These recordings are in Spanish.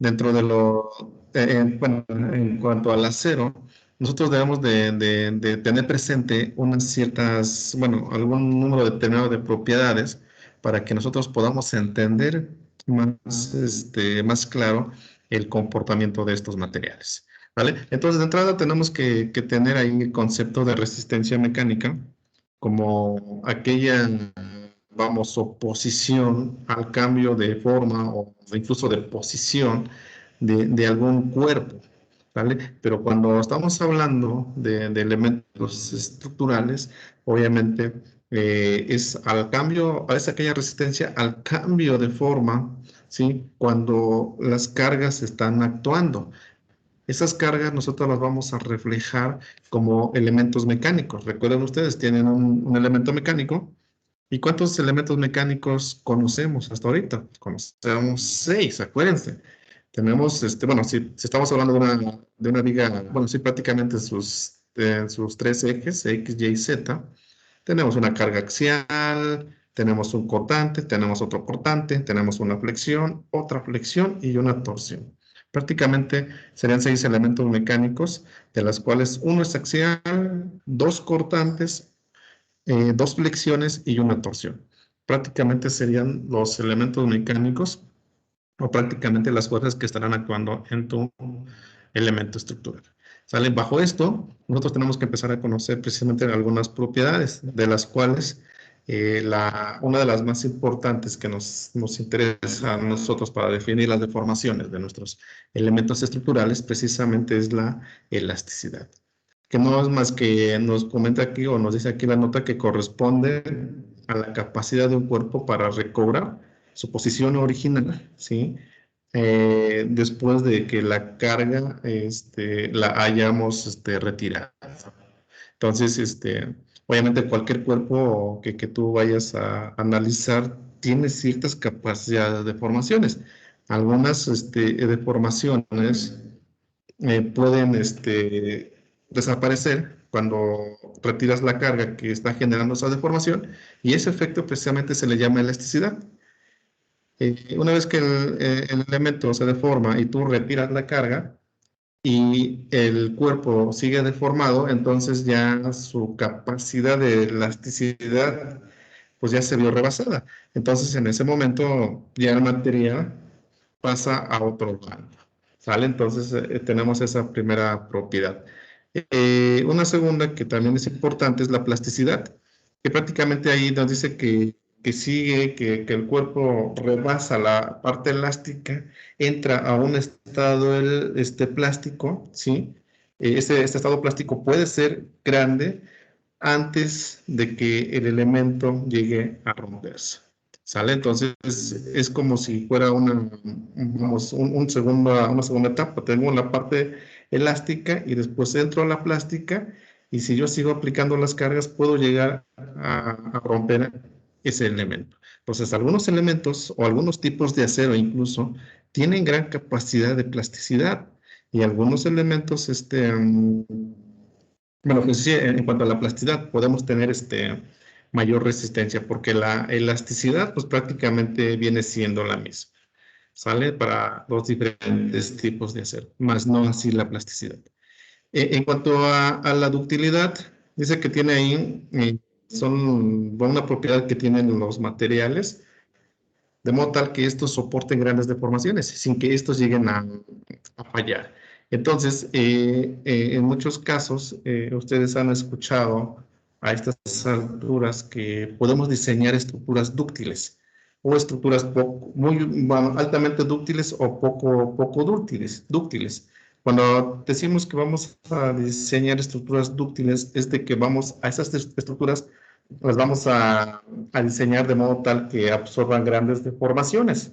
dentro de bueno, en cuanto al acero, nosotros debemos de tener presente unas ciertas, bueno, algún número determinado de propiedades para que nosotros podamos entender más claro el comportamiento de estos materiales. ¿Vale? Entonces, de entrada tenemos que tener ahí el concepto de resistencia mecánica como aquella, vamos, oposición al cambio de forma o incluso de posición de algún cuerpo, ¿vale? Pero cuando estamos hablando de elementos estructurales, obviamente es al cambio, es aquella resistencia al cambio de forma, ¿sí? Cuando las cargas están actuando. Esas cargas nosotros las vamos a reflejar como elementos mecánicos. Recuerden ustedes, tienen un elemento mecánico. ¿Y cuántos elementos mecánicos conocemos hasta ahorita? Conocemos 6, acuérdense. Tenemos, bueno, si estamos hablando de una viga, bueno, sí, prácticamente sus tres ejes, X, Y, Z. Tenemos una carga axial, tenemos un cortante, tenemos otro cortante, tenemos una flexión, otra flexión y una torsión. Prácticamente serían 6 elementos mecánicos, de las cuales uno es axial, dos cortantes, dos flexiones y una torsión. Prácticamente serían los elementos mecánicos o prácticamente las fuerzas que estarán actuando en tu elemento estructural. ¿Sale? Bajo esto, nosotros tenemos que empezar a conocer precisamente algunas propiedades, de las cuales una de las más importantes que nos interesa a nosotros para definir las deformaciones de nuestros elementos estructurales precisamente es la elasticidad, que no es más que nos comenta aquí o nos dice aquí la nota que corresponde a la capacidad de un cuerpo para recobrar su posición original, ¿sí? Después de que la carga la hayamos retirado. Entonces, obviamente cualquier cuerpo que tú vayas a analizar tiene ciertas capacidades de deformaciones. Algunas deformaciones pueden desaparecer cuando retiras la carga que está generando esa deformación y ese efecto precisamente se le llama elasticidad. Una vez que el elemento se deforma y tú retiras la carga y el cuerpo sigue deformado, entonces ya su capacidad de elasticidad pues ya se vio rebasada. Entonces en ese momento ya el material pasa a otro bando. ¿Sale? Entonces tenemos esa primera propiedad. Una segunda que también es importante es la plasticidad, que prácticamente ahí nos dice que sigue, que el cuerpo rebasa la parte elástica, entra a un estado plástico, ¿sí? Este estado plástico puede ser grande antes de que el elemento llegue a romperse. ¿Sale? Entonces es como si fuera vamos, una segunda etapa. Tengo la parte elástica y después entro a la plástica y si yo sigo aplicando las cargas puedo llegar a romper ese elemento. Entonces algunos elementos o algunos tipos de acero incluso tienen gran capacidad de plasticidad y algunos elementos bueno, pues sí, en cuanto a la plasticidad, podemos tener mayor resistencia, porque la elasticidad, pues prácticamente viene siendo la misma. ¿Sale? Para los diferentes tipos de acero, más no así la plasticidad. En cuanto a la ductilidad, dice que tiene ahí, son una propiedad que tienen los materiales, de modo tal que estos soporten grandes deformaciones, sin que estos lleguen a fallar. Entonces, en muchos casos, ustedes han escuchado a estas alturas que podemos diseñar estructuras dúctiles o estructuras bueno, altamente dúctiles o poco dúctiles. Cuando decimos que vamos a diseñar estructuras dúctiles, es de que vamos a esas estructuras las vamos a diseñar de modo tal que absorban grandes deformaciones,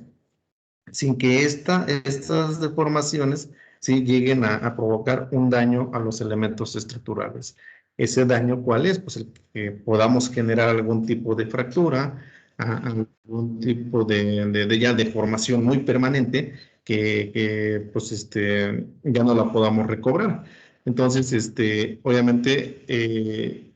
sin que estas deformaciones sí lleguen a provocar un daño a los elementos estructurales. ¿Ese daño cuál es? Pues el que podamos generar algún tipo de fractura, algún tipo de ya deformación muy permanente pues ya no la podamos recobrar. Entonces, obviamente,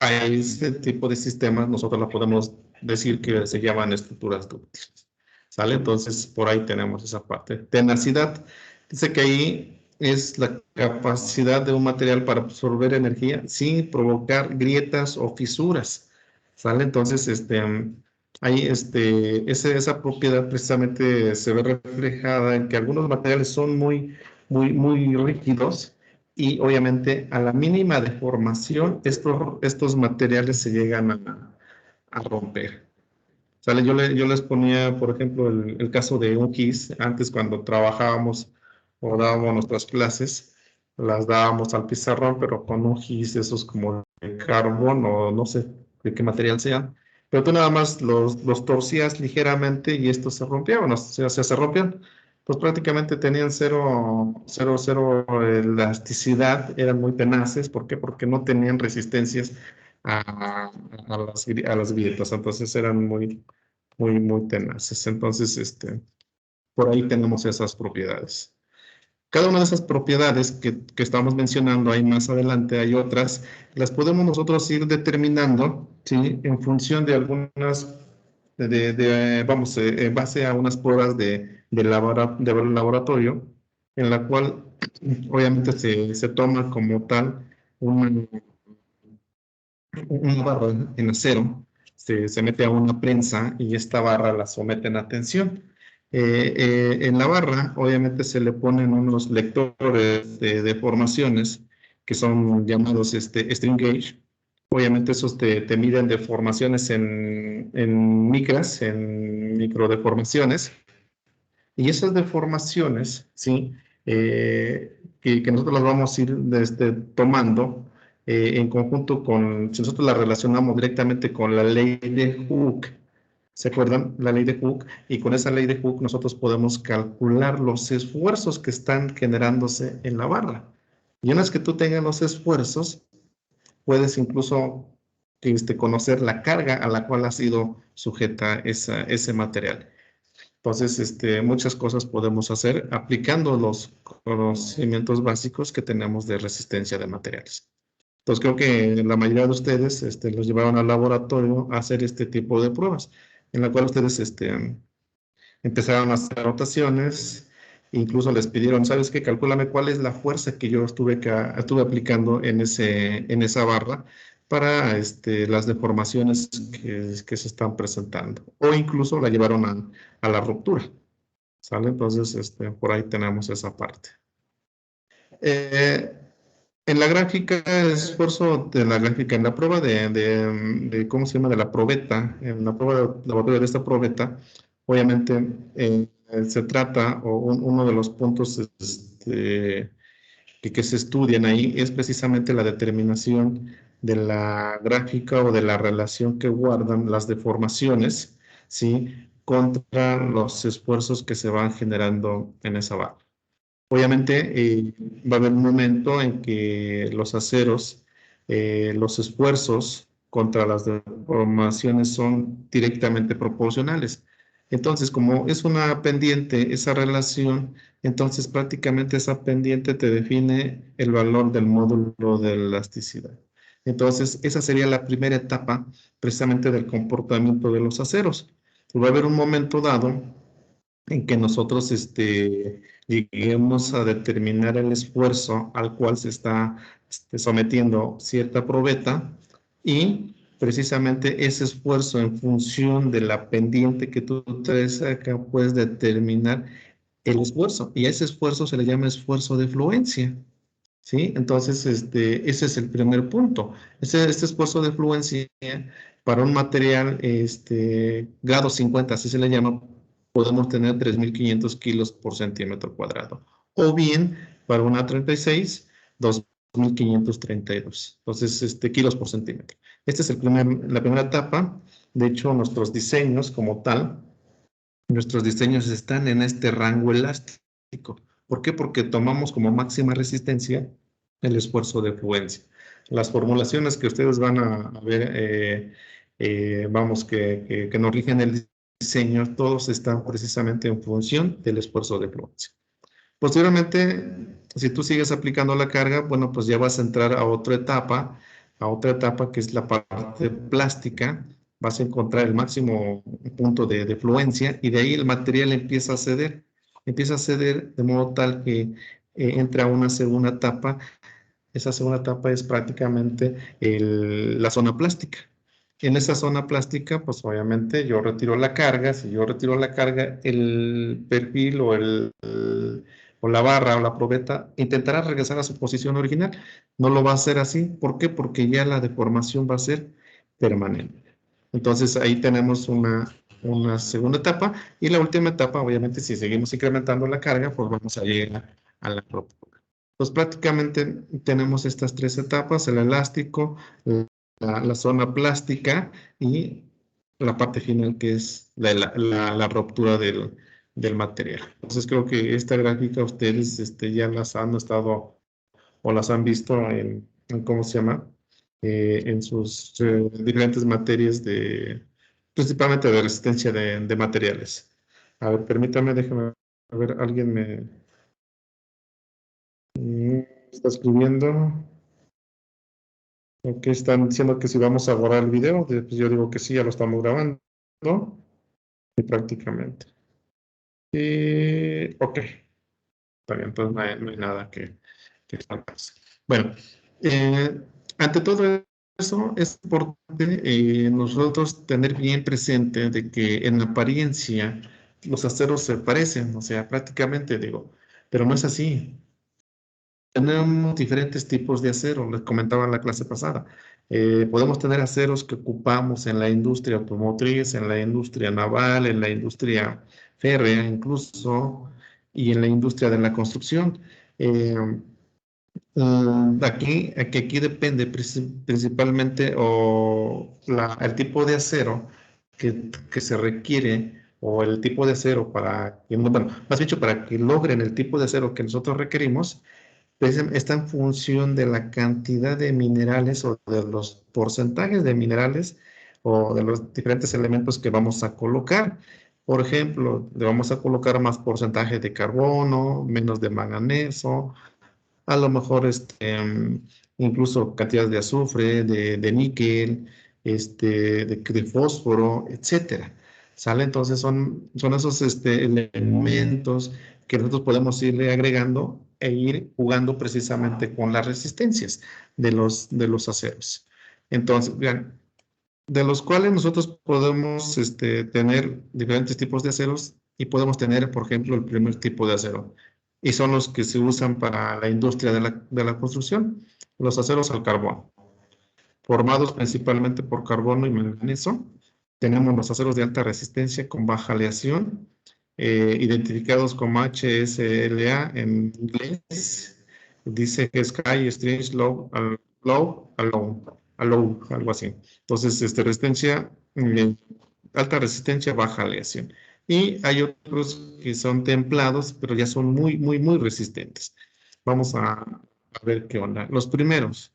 a ese tipo de sistemas nosotros la podemos decir que se llaman estructuras dúctiles. ¿Sale? Entonces, por ahí tenemos esa parte. Tenacidad. Dice que ahí es la capacidad de un material para absorber energía sin provocar grietas o fisuras. ¿Sale? Entonces, ahí esa propiedad precisamente se ve reflejada en que algunos materiales son muy rígidos y obviamente a la mínima deformación estos materiales se llegan a romper. ¿Sale? Yo les ponía, por ejemplo, el caso de un GIS. Antes, cuando trabajábamos o dábamos nuestras clases, las dábamos al pizarrón, pero con un GIS, esos como de carbón o no sé de qué material sean. Pero tú nada más los torcías ligeramente y estos se rompían, o sea, se rompían. Pues prácticamente tenían cero elasticidad, eran muy tenaces. ¿Por qué? Porque no tenían resistencias a las grietas, entonces eran muy tenaces. Entonces, por ahí tenemos esas propiedades. Cada una de esas propiedades que estamos mencionando ahí más adelante, hay otras, las podemos nosotros ir determinando, ¿sí? En función de algunas, vamos, en base a unas pruebas de laboratorio, en la cual obviamente se toma como tal una, una barra en acero, se mete a una prensa y esta barra la someten a tensión. En la barra, obviamente, se le ponen unos lectores de deformaciones que son llamados string gauge. Obviamente, esos te miden deformaciones en micras, en microdeformaciones. Y esas deformaciones, ¿sí? Que nosotros las vamos a ir tomando en conjunto con, si nosotros la relacionamos directamente con la ley de Hooke, ¿se acuerdan? La ley de Hooke, y con esa ley de Hooke nosotros podemos calcular los esfuerzos que están generándose en la barra. Y una vez que tú tengas los esfuerzos, puedes incluso conocer la carga a la cual ha sido sujeta ese material. Entonces, muchas cosas podemos hacer aplicando los conocimientos básicos que tenemos de resistencia de materiales. Entonces, creo que la mayoría de ustedes los llevaron al laboratorio a hacer este tipo de pruebas, en la cual ustedes empezaron a hacer anotaciones, incluso les pidieron, ¿sabes qué? Calcúlame cuál es la fuerza que yo estuve aplicando en esa barra para las deformaciones que se están presentando. O incluso la llevaron a la ruptura. ¿Sale? Entonces, por ahí tenemos esa parte. Eh, en la gráfica, el esfuerzo de la gráfica, en la prueba ¿cómo se llama? De la probeta, en la prueba de laboratorio de esta probeta, obviamente se trata, o uno de los puntos que se estudian ahí es precisamente la determinación de la gráfica o de la relación que guardan las deformaciones, ¿sí? Contra los esfuerzos que se van generando en esa barra. Obviamente, va a haber un momento en que los aceros, los esfuerzos contra las deformaciones son directamente proporcionales. Entonces, como es una pendiente, esa relación, entonces prácticamente esa pendiente te define el valor del módulo de elasticidad. Entonces, esa sería la primera etapa precisamente del comportamiento de los aceros. Va a haber un momento dado en que nosotros lleguemos a determinar el esfuerzo al cual se está sometiendo cierta probeta y precisamente ese esfuerzo en función de la pendiente que tú traes acá puedes determinar el esfuerzo y a ese esfuerzo se le llama esfuerzo de fluencia. ¿Sí? Entonces, ese es el primer punto. Este esfuerzo de fluencia para un material, grado 50, así se le llama, podemos tener 3.500 kilos por centímetro cuadrado. O bien, para una 36, 2.532. Entonces, kilos por centímetro. Esta es la primera etapa. De hecho, nuestros diseños como tal, nuestros diseños están en este rango elástico. ¿Por qué? Porque tomamos como máxima resistencia el esfuerzo de fluencia. Las formulaciones que ustedes van a ver, vamos, que nos rigen el diseño, todos están precisamente en función del esfuerzo de fluencia. Posteriormente, si tú sigues aplicando la carga, bueno, pues ya vas a entrar a otra etapa que es la parte plástica, vas a encontrar el máximo punto de fluencia y de ahí el material empieza a ceder de modo tal que entra a una segunda etapa. Esa segunda etapa es prácticamente la zona plástica. En esa zona plástica, pues obviamente yo retiro la carga. Si yo retiro la carga, el perfil o la barra o la probeta intentará regresar a su posición original. No lo va a hacer así. ¿Por qué? Porque ya la deformación va a ser permanente. Entonces ahí tenemos una segunda etapa. Y la última etapa, obviamente, si seguimos incrementando la carga, pues vamos a llegar a la ruptura. Pues prácticamente tenemos estas tres etapas: el elástico, la zona plástica y la parte final, que es la ruptura del material. Entonces creo que esta gráfica ustedes ya las han estado o las han visto en ¿cómo se llama? En sus diferentes materias principalmente de resistencia de materiales. A ver, permítame, déjame, a ver, alguien me está escribiendo. Ok, están diciendo que si vamos a borrar el video. Pues yo digo que sí, ya lo estamos grabando. Y prácticamente. Y ok, está bien, entonces no hay nada que faltarse. Bueno, eh, ante todo eso, es importante nosotros tener bien presente de que en apariencia los aceros se parecen, o sea, prácticamente digo, pero no es así. Tenemos diferentes tipos de acero, les comentaba en la clase pasada. Podemos tener aceros que ocupamos en la industria automotriz, en la industria naval, en la industria férrea incluso, y en la industria de la construcción. Eh, aquí depende principalmente el tipo de acero que se requiere o el tipo de acero para que, bueno, más dicho, para que logren el tipo de acero que nosotros requerimos está en función de la cantidad de minerales o de los porcentajes de minerales o de los diferentes elementos que vamos a colocar. Por ejemplo, le vamos a colocar más porcentaje de carbono, menos de manganeso, a lo mejor incluso cantidades de azufre, de níquel, de fósforo, etcétera. ¿Sale? Entonces son esos elementos que nosotros podemos irle agregando e ir jugando precisamente con las resistencias de los aceros. Entonces, vean, de los cuales nosotros podemos tener diferentes tipos de aceros y podemos tener, por ejemplo, el primer tipo de acero. Y son los que se usan para la industria de la construcción, los aceros al carbón, formados principalmente por carbono y manganeso. Tenemos los aceros de alta resistencia con baja aleación, identificados como HSLA en inglés. Dice que es High Strength Low, algo así. Entonces, alta resistencia, baja aleación. Y hay otros que son templados, pero ya son muy, muy, muy resistentes. Vamos a ver qué onda. Los primeros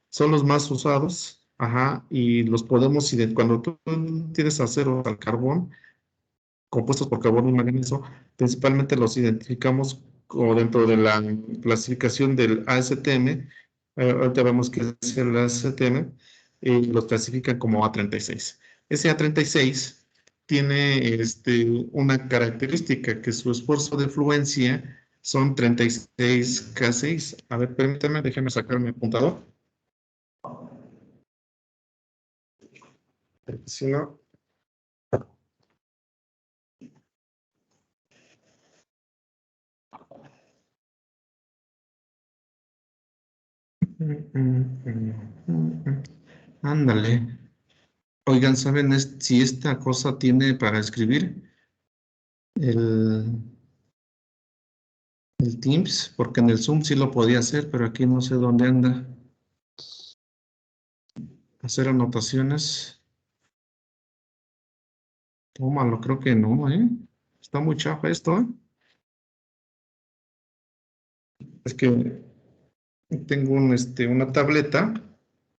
son los más usados, ajá, y los podemos cuando tú tienes acero al carbón, compuestos por carbono y manganeso, principalmente los identificamos o dentro de la clasificación del ASTM. Ahorita vemos que es el ASTM, y los clasifican como A36. Ese A36 tiene una característica, que su esfuerzo de fluencia son 36K6. A ver, permítame, déjeme sacar mi apuntador. Si no, ándale. Oigan, ¿saben si esta cosa tiene para escribir el, el Teams? Porque en el Zoom sí lo podía hacer, pero aquí no sé dónde anda. Hacer anotaciones. Tómalo, creo que no, ¿eh? Está muy chafa esto, ¿eh? Es que tengo una tableta,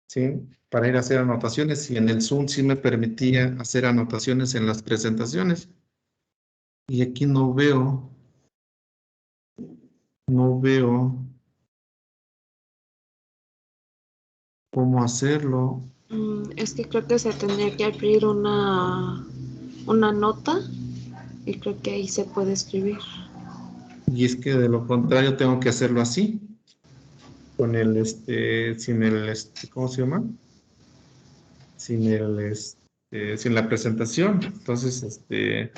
¿sí? Para ir a hacer anotaciones, y en el Zoom sí me permitía hacer anotaciones en las presentaciones. Y aquí no veo cómo hacerlo. Es que creo que se tendría que abrir una nota y creo que ahí se puede escribir. Y es que de lo contrario tengo que hacerlo así, con el, sin el, ¿cómo se llama? Sin el, sin la presentación. Entonces, pero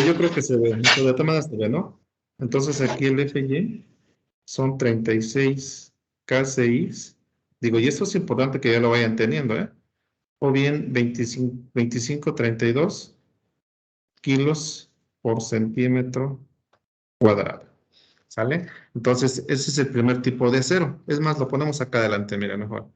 yo creo que se ve, de todas maneras se ve, ¿no? Entonces aquí el FY son 36 KCIs. Digo, y esto es importante que ya lo vayan teniendo, ¿eh? O bien 32 kilos por centímetro cuadrado. ¿Sale? Entonces, ese es el primer tipo de acero. Es más, lo ponemos acá adelante, mira, mejor.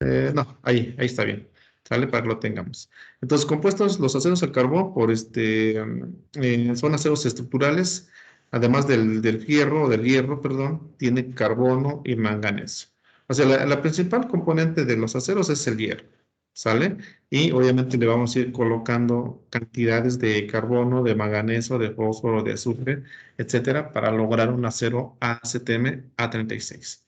No, ahí está bien. ¿Sale? Para que lo tengamos. Entonces, compuestos los aceros al carbón por son aceros estructurales, además del hierro, perdón, tiene carbono y manganeso. O sea, la principal componente de los aceros es el hierro. ¿Sale? Y obviamente le vamos a ir colocando cantidades de carbono, de manganeso, de fósforo, de azufre, etcétera, para lograr un acero ACTM A36.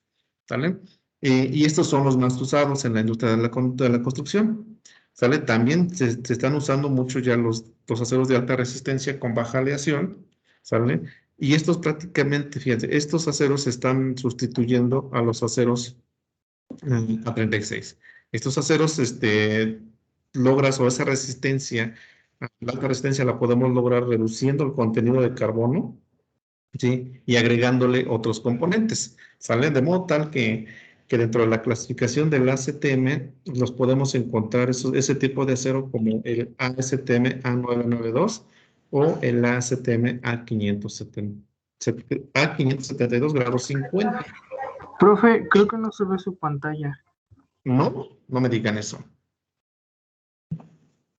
¿Sale? Y estos son los más usados en la industria de la construcción. ¿Sale? También se están usando mucho ya los aceros de alta resistencia con baja aleación. ¿Sale? Y estos prácticamente, fíjense, estos aceros están sustituyendo a los aceros A36. Estos aceros, logras o esa resistencia, la alta resistencia la podemos lograr reduciendo el contenido de carbono, ¿sí? Y agregándole otros componentes, ¿sale? De modo tal que dentro de la clasificación del ACTM los podemos encontrar ese tipo de acero como el ASTM A992 o el ASTM A572 grados 50. Profe, creo que no se ve su pantalla. No, no me digan eso.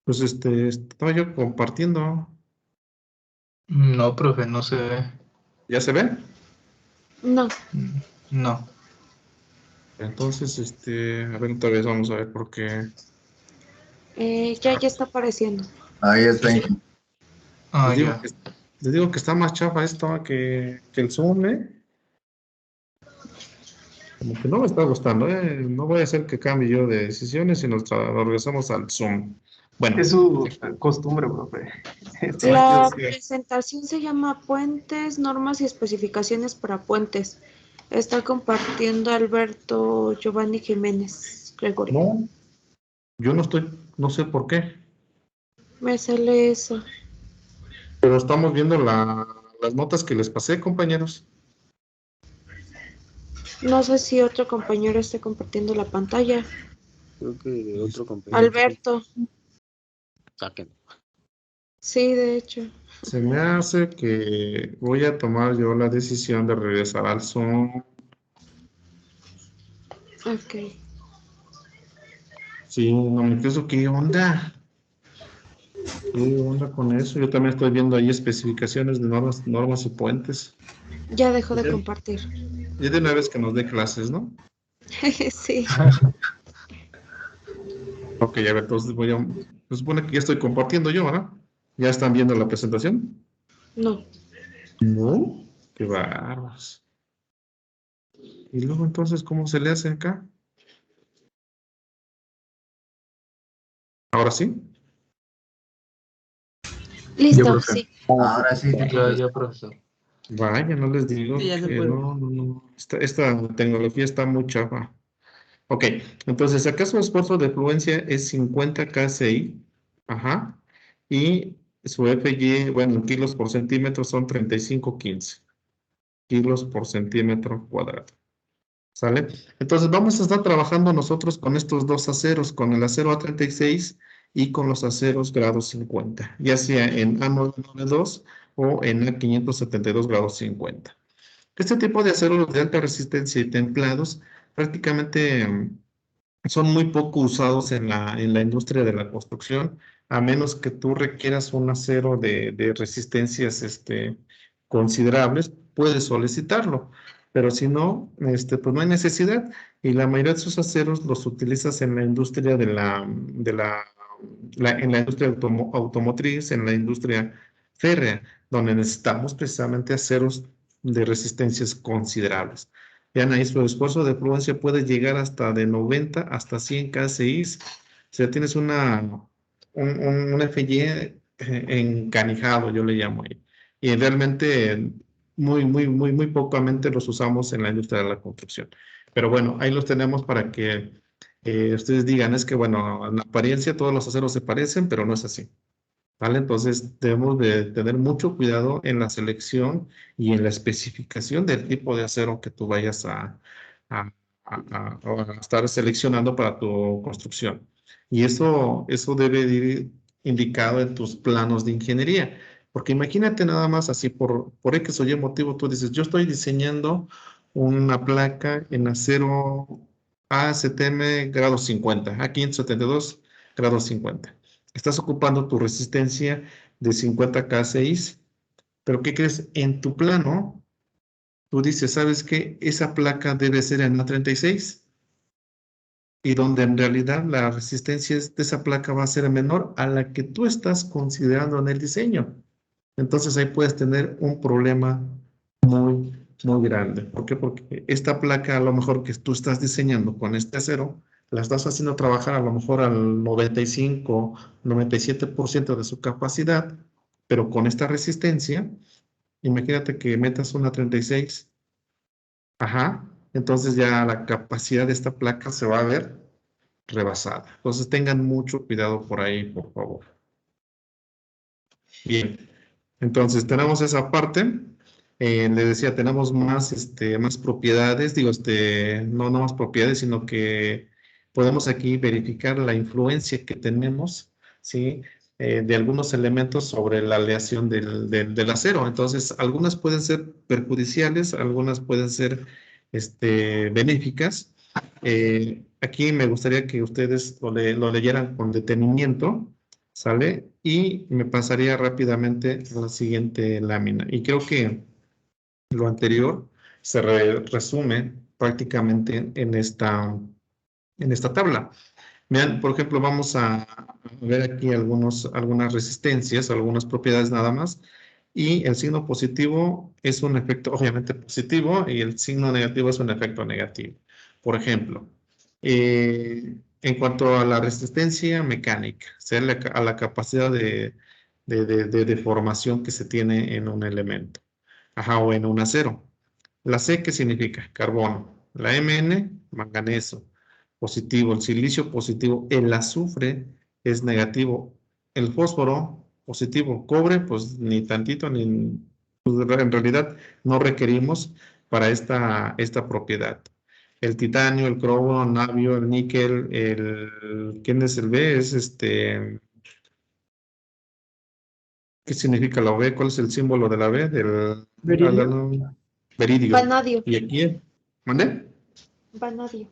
Pues estaba yo compartiendo. No, profe, no se ve. ¿Ya se ve? No, No. Entonces, a ver, otra vez vamos a ver por qué. ya está apareciendo. Ahí está. Ah, Les digo ya. que, les digo que está más chafa esto que el Zoom, ¿eh? Como que no me está gustando, ¿eh? No voy a hacer que cambie yo de decisiones y nos regresamos al Zoom. Bueno, Es su costumbre, profe. La sí. presentación se llama Puentes, normas y especificaciones para puentes. Está compartiendo Alberto Giovanni Jiménez Gregorio. No, yo no sé por qué, Me sale eso. pero estamos viendo las notas que les pasé, compañeros. No sé si otro compañero esté compartiendo la pantalla. Creo que de otro compañero. Alberto. Saquen. Sí, de hecho. Se me hace que voy a tomar yo la decisión de regresar al Zoom. Ok. Sí, no me pienso qué onda. ¿Qué onda con eso? Yo también estoy viendo ahí especificaciones de normas y puentes. Ya dejó de compartir. Ya de una vez que nos dé clases, ¿no? Sí. Ok, a ver, entonces se supone que ya estoy compartiendo yo, ¿verdad? ¿Ya están viendo la presentación? No. No. Qué bárbaros. Y luego entonces, ¿cómo se le hace acá? ¿Ahora sí? Listo, profe. sí. Ahora sí. Ya, profesor. Vaya, no les digo Sí, ya se que puede. no. Esta tecnología está muy chafa. Ok, entonces acá su esfuerzo de fluencia es 50 kci, ajá, y su FY, bueno, en kilos por centímetro son 3515 kilos por centímetro cuadrado, ¿sale? Entonces vamos a estar trabajando nosotros con estos dos aceros, con el acero A36 y con los aceros grado 50, ya sea en A992 o en A572 grados 50. Este tipo de aceros de alta resistencia y templados prácticamente son muy poco usados en la industria de la construcción, a menos que tú requieras un acero de resistencias considerables, puedes solicitarlo, pero si no, pues no hay necesidad. Y la mayoría de esos aceros los utilizas en la industria en la industria automotriz, en la industria férrea, donde necesitamos precisamente aceros de resistencias considerables. Vean ahí, su esfuerzo de fluencia puede llegar hasta de 90 hasta 100 kSI. O sea, tienes un FY encanijado, yo le llamo ahí. Y realmente muy pocamente los usamos en la industria de la construcción. Pero bueno, ahí los tenemos para que ustedes digan, es que bueno, en apariencia todos los aceros se parecen, pero no es así. ¿Vale? Entonces debemos de tener mucho cuidado en la selección y en la especificación del tipo de acero que tú vayas a- a estar seleccionando para tu construcción. Y eso debe de ir indicado en tus planos de ingeniería. Porque imagínate nada más así por X o Y motivo, tú dices, yo estoy diseñando una placa en acero ASTM grado 50, A572 grado 50. Estás ocupando tu resistencia de 50 K6, pero ¿qué crees? En tu plano, tú dices, ¿sabes qué? Esa placa debe ser en A36 y donde en realidad la resistencia de esa placa va a ser menor a la que tú estás considerando en el diseño. Entonces ahí puedes tener un problema muy grande. ¿Por qué? Porque esta placa a lo mejor que tú estás diseñando con este acero, la estás haciendo trabajar a lo mejor al 95, 97% de su capacidad, pero con esta resistencia, imagínate que metas una 36, ajá, entonces ya la capacidad de esta placa se va a ver rebasada. Entonces tengan mucho cuidado por ahí, por favor. Bien. Entonces, tenemos esa parte. Le decía, tenemos más, más propiedades, digo, no más propiedades, sino que podemos aquí verificar la influencia que tenemos, ¿sí? De algunos elementos sobre la aleación del acero. Entonces, algunas pueden ser perjudiciales, algunas pueden ser, benéficas. Aquí me gustaría que ustedes lo leyeran con detenimiento. ¿Sale? Y me pasaría rápidamente a la siguiente lámina. Y creo que lo anterior se resume prácticamente en esta tabla. Vean, por ejemplo, vamos a ver aquí algunas resistencias, algunas propiedades nada más. Y el signo positivo es un efecto obviamente positivo y el signo negativo es un efecto negativo. Por ejemplo, en cuanto a la resistencia mecánica, o sea, a la capacidad de deformación que se tiene en un elemento, ajá, o en un acero. La C, ¿qué significa? Carbono. La Mn, manganeso, positivo. El silicio, positivo. El azufre es negativo. El fósforo, positivo. Cobre, pues ni tantito, pues, en realidad no requerimos para esta propiedad. El titanio, el cromo, el navio, el níquel, ¿quién es el B? Es ¿qué significa la B? ¿Cuál es el símbolo de la B? ¿Beridio? Beridio. Vanadio. ¿Y aquí? ¿Mande? Vanadio.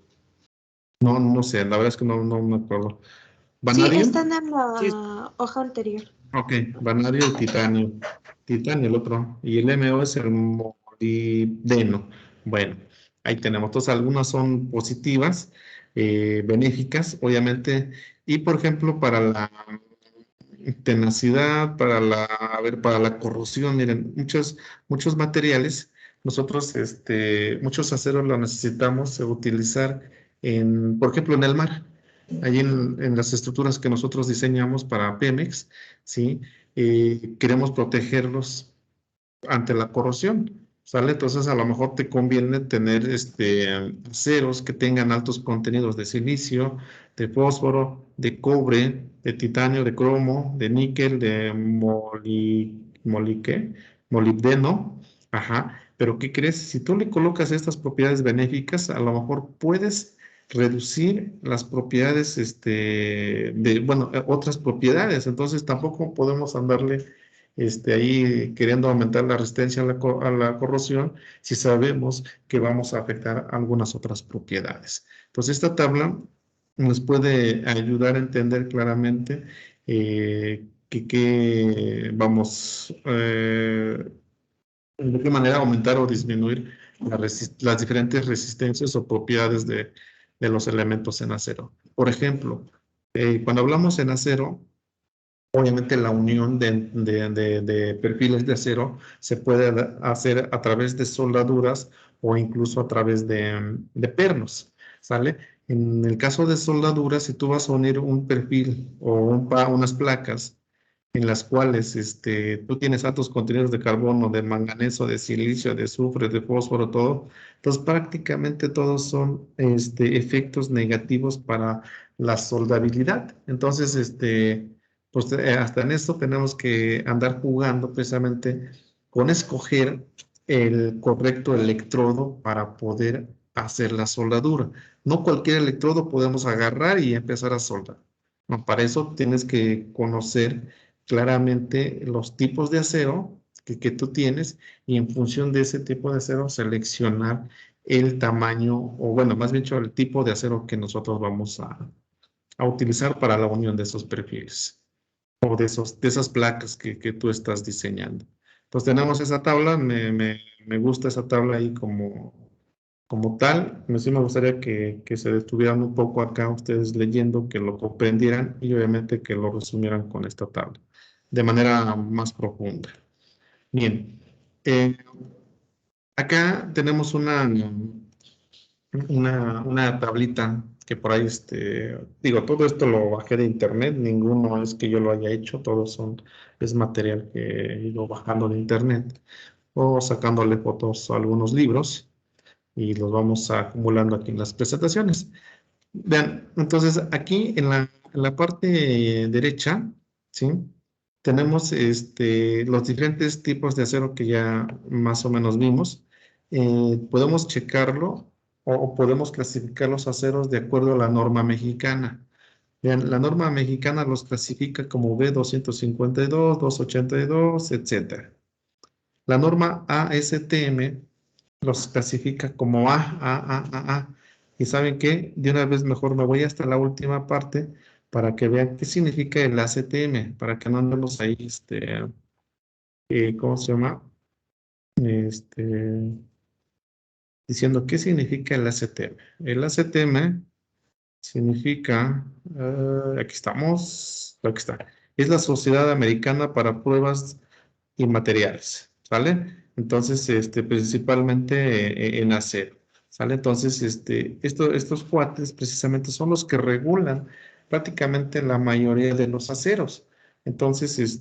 No sé, la verdad es que no me acuerdo. Sí, ¿Vanadio? están en Sí, la hoja anterior. Ok, vanadio y titanio. Titanio el otro. Y el MO es el molibdeno. Bueno, ahí tenemos. Entonces, algunas son positivas, benéficas, obviamente. Y, por ejemplo, para la tenacidad, para la corrosión, miren, muchos materiales, nosotros, muchos aceros los necesitamos utilizar por ejemplo, en el mar. Allí en las estructuras que nosotros diseñamos para Pemex, ¿sí? Queremos protegerlos ante la corrosión, ¿sale? Entonces a lo mejor te conviene tener aceros que tengan altos contenidos de silicio, de fósforo, de cobre, de titanio, de cromo, de níquel, de ¿qué? Molibdeno, ajá. Pero ¿qué crees? Si tú le colocas estas propiedades benéficas, a lo mejor puedes reducir las propiedades, bueno, otras propiedades. Entonces tampoco podemos andarle ahí queriendo aumentar la resistencia a la corrosión si sabemos que vamos a afectar algunas otras propiedades. Entonces, esta tabla nos puede ayudar a entender claramente de qué manera aumentar o disminuir las diferentes resistencias o propiedades de los elementos en acero. Por ejemplo, cuando hablamos en acero, obviamente la unión de perfiles de acero se puede hacer a través de soldaduras o incluso a través de pernos, ¿sale? En el caso de soldaduras, si tú vas a unir un perfil o unas placas en las cuales tú tienes altos contenidos de carbono, de manganeso, de silicio, de azufre, de fósforo, todo, entonces prácticamente todos son efectos negativos para la soldabilidad. Entonces, pues hasta en esto tenemos que andar jugando precisamente con escoger el correcto electrodo para poder hacer la soldadura. No cualquier electrodo podemos agarrar y empezar a soldar. No, para eso tienes que conocer claramente los tipos de acero que tú tienes y en función de ese tipo de acero seleccionar el tamaño o bueno, más bien dicho, el tipo de acero que nosotros vamos a utilizar para la unión de esos perfiles o de esas placas que tú estás diseñando. Pues tenemos esa tabla, me gusta esa tabla ahí como tal. Sí me gustaría que se detuvieran un poco acá ustedes leyendo, que lo comprendieran y obviamente que lo resumieran con esta tabla de manera más profunda. Bien, eh, acá tenemos una tablita que por ahí, digo, todo esto lo bajé de internet, ninguno es que yo lo haya hecho, es material que he ido bajando de internet o sacándole fotos a algunos libros y los vamos acumulando aquí en las presentaciones. Vean, entonces aquí en la parte derecha, ¿sí? Tenemos los diferentes tipos de acero que ya más o menos vimos. Podemos checarlo o podemos clasificar los aceros de acuerdo a la norma mexicana. Vean, la norma mexicana los clasifica como B252, 282, etcétera. La norma ASTM los clasifica como A. ¿Y saben qué? De una vez mejor me voy hasta la última parte para que vean qué significa el ACTM, para que no andemos ahí, ¿cómo se llama? Este, diciendo qué significa el ACTM. El ACTM significa, aquí está, es la Sociedad Americana para Pruebas y Materiales, ¿sale? Entonces, principalmente en acero, ¿sale? Entonces, estos cuates precisamente son los que regulan prácticamente la mayoría de los aceros. Entonces,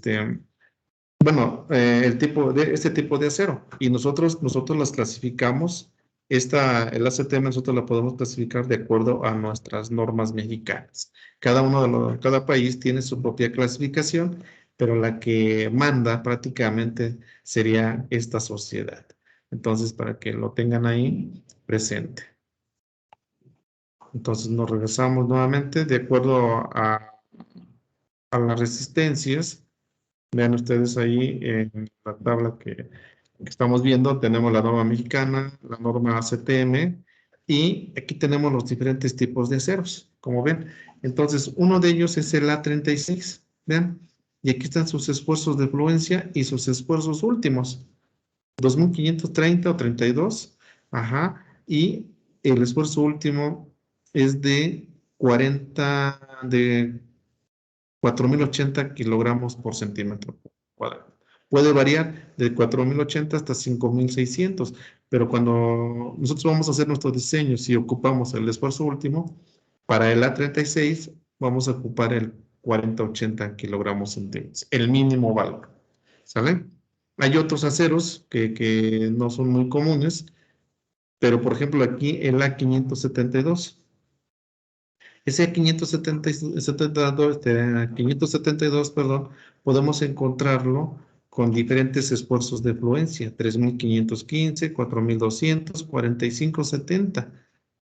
bueno, este tipo de acero. Y nosotros las clasificamos, el ACTM nosotros la podemos clasificar de acuerdo a nuestras normas mexicanas. Cada país tiene su propia clasificación, pero la que manda prácticamente sería esta sociedad. Entonces, para que lo tengan ahí presente. Entonces, nos regresamos nuevamente de acuerdo a las resistencias. Vean ustedes ahí en la tabla que estamos viendo, tenemos la norma mexicana, la norma ACTM, y aquí tenemos los diferentes tipos de aceros, como ven. Entonces, uno de ellos es el A36, vean, y aquí están sus esfuerzos de fluencia y sus esfuerzos últimos, 2530 o 32, ajá, y el esfuerzo último es de 4080 kilogramos por centímetro cuadrado. Puede variar de 4080 hasta 5600, pero cuando nosotros vamos a hacer nuestro diseño, si ocupamos el esfuerzo último, para el A36 vamos a ocupar el 4080 kilogramos centímetros, el mínimo valor. ¿Sale? Hay otros aceros que no son muy comunes, pero por ejemplo aquí el A572. Ese 572, perdón, podemos encontrarlo con diferentes esfuerzos de fluencia, 3515, 4200, 4570.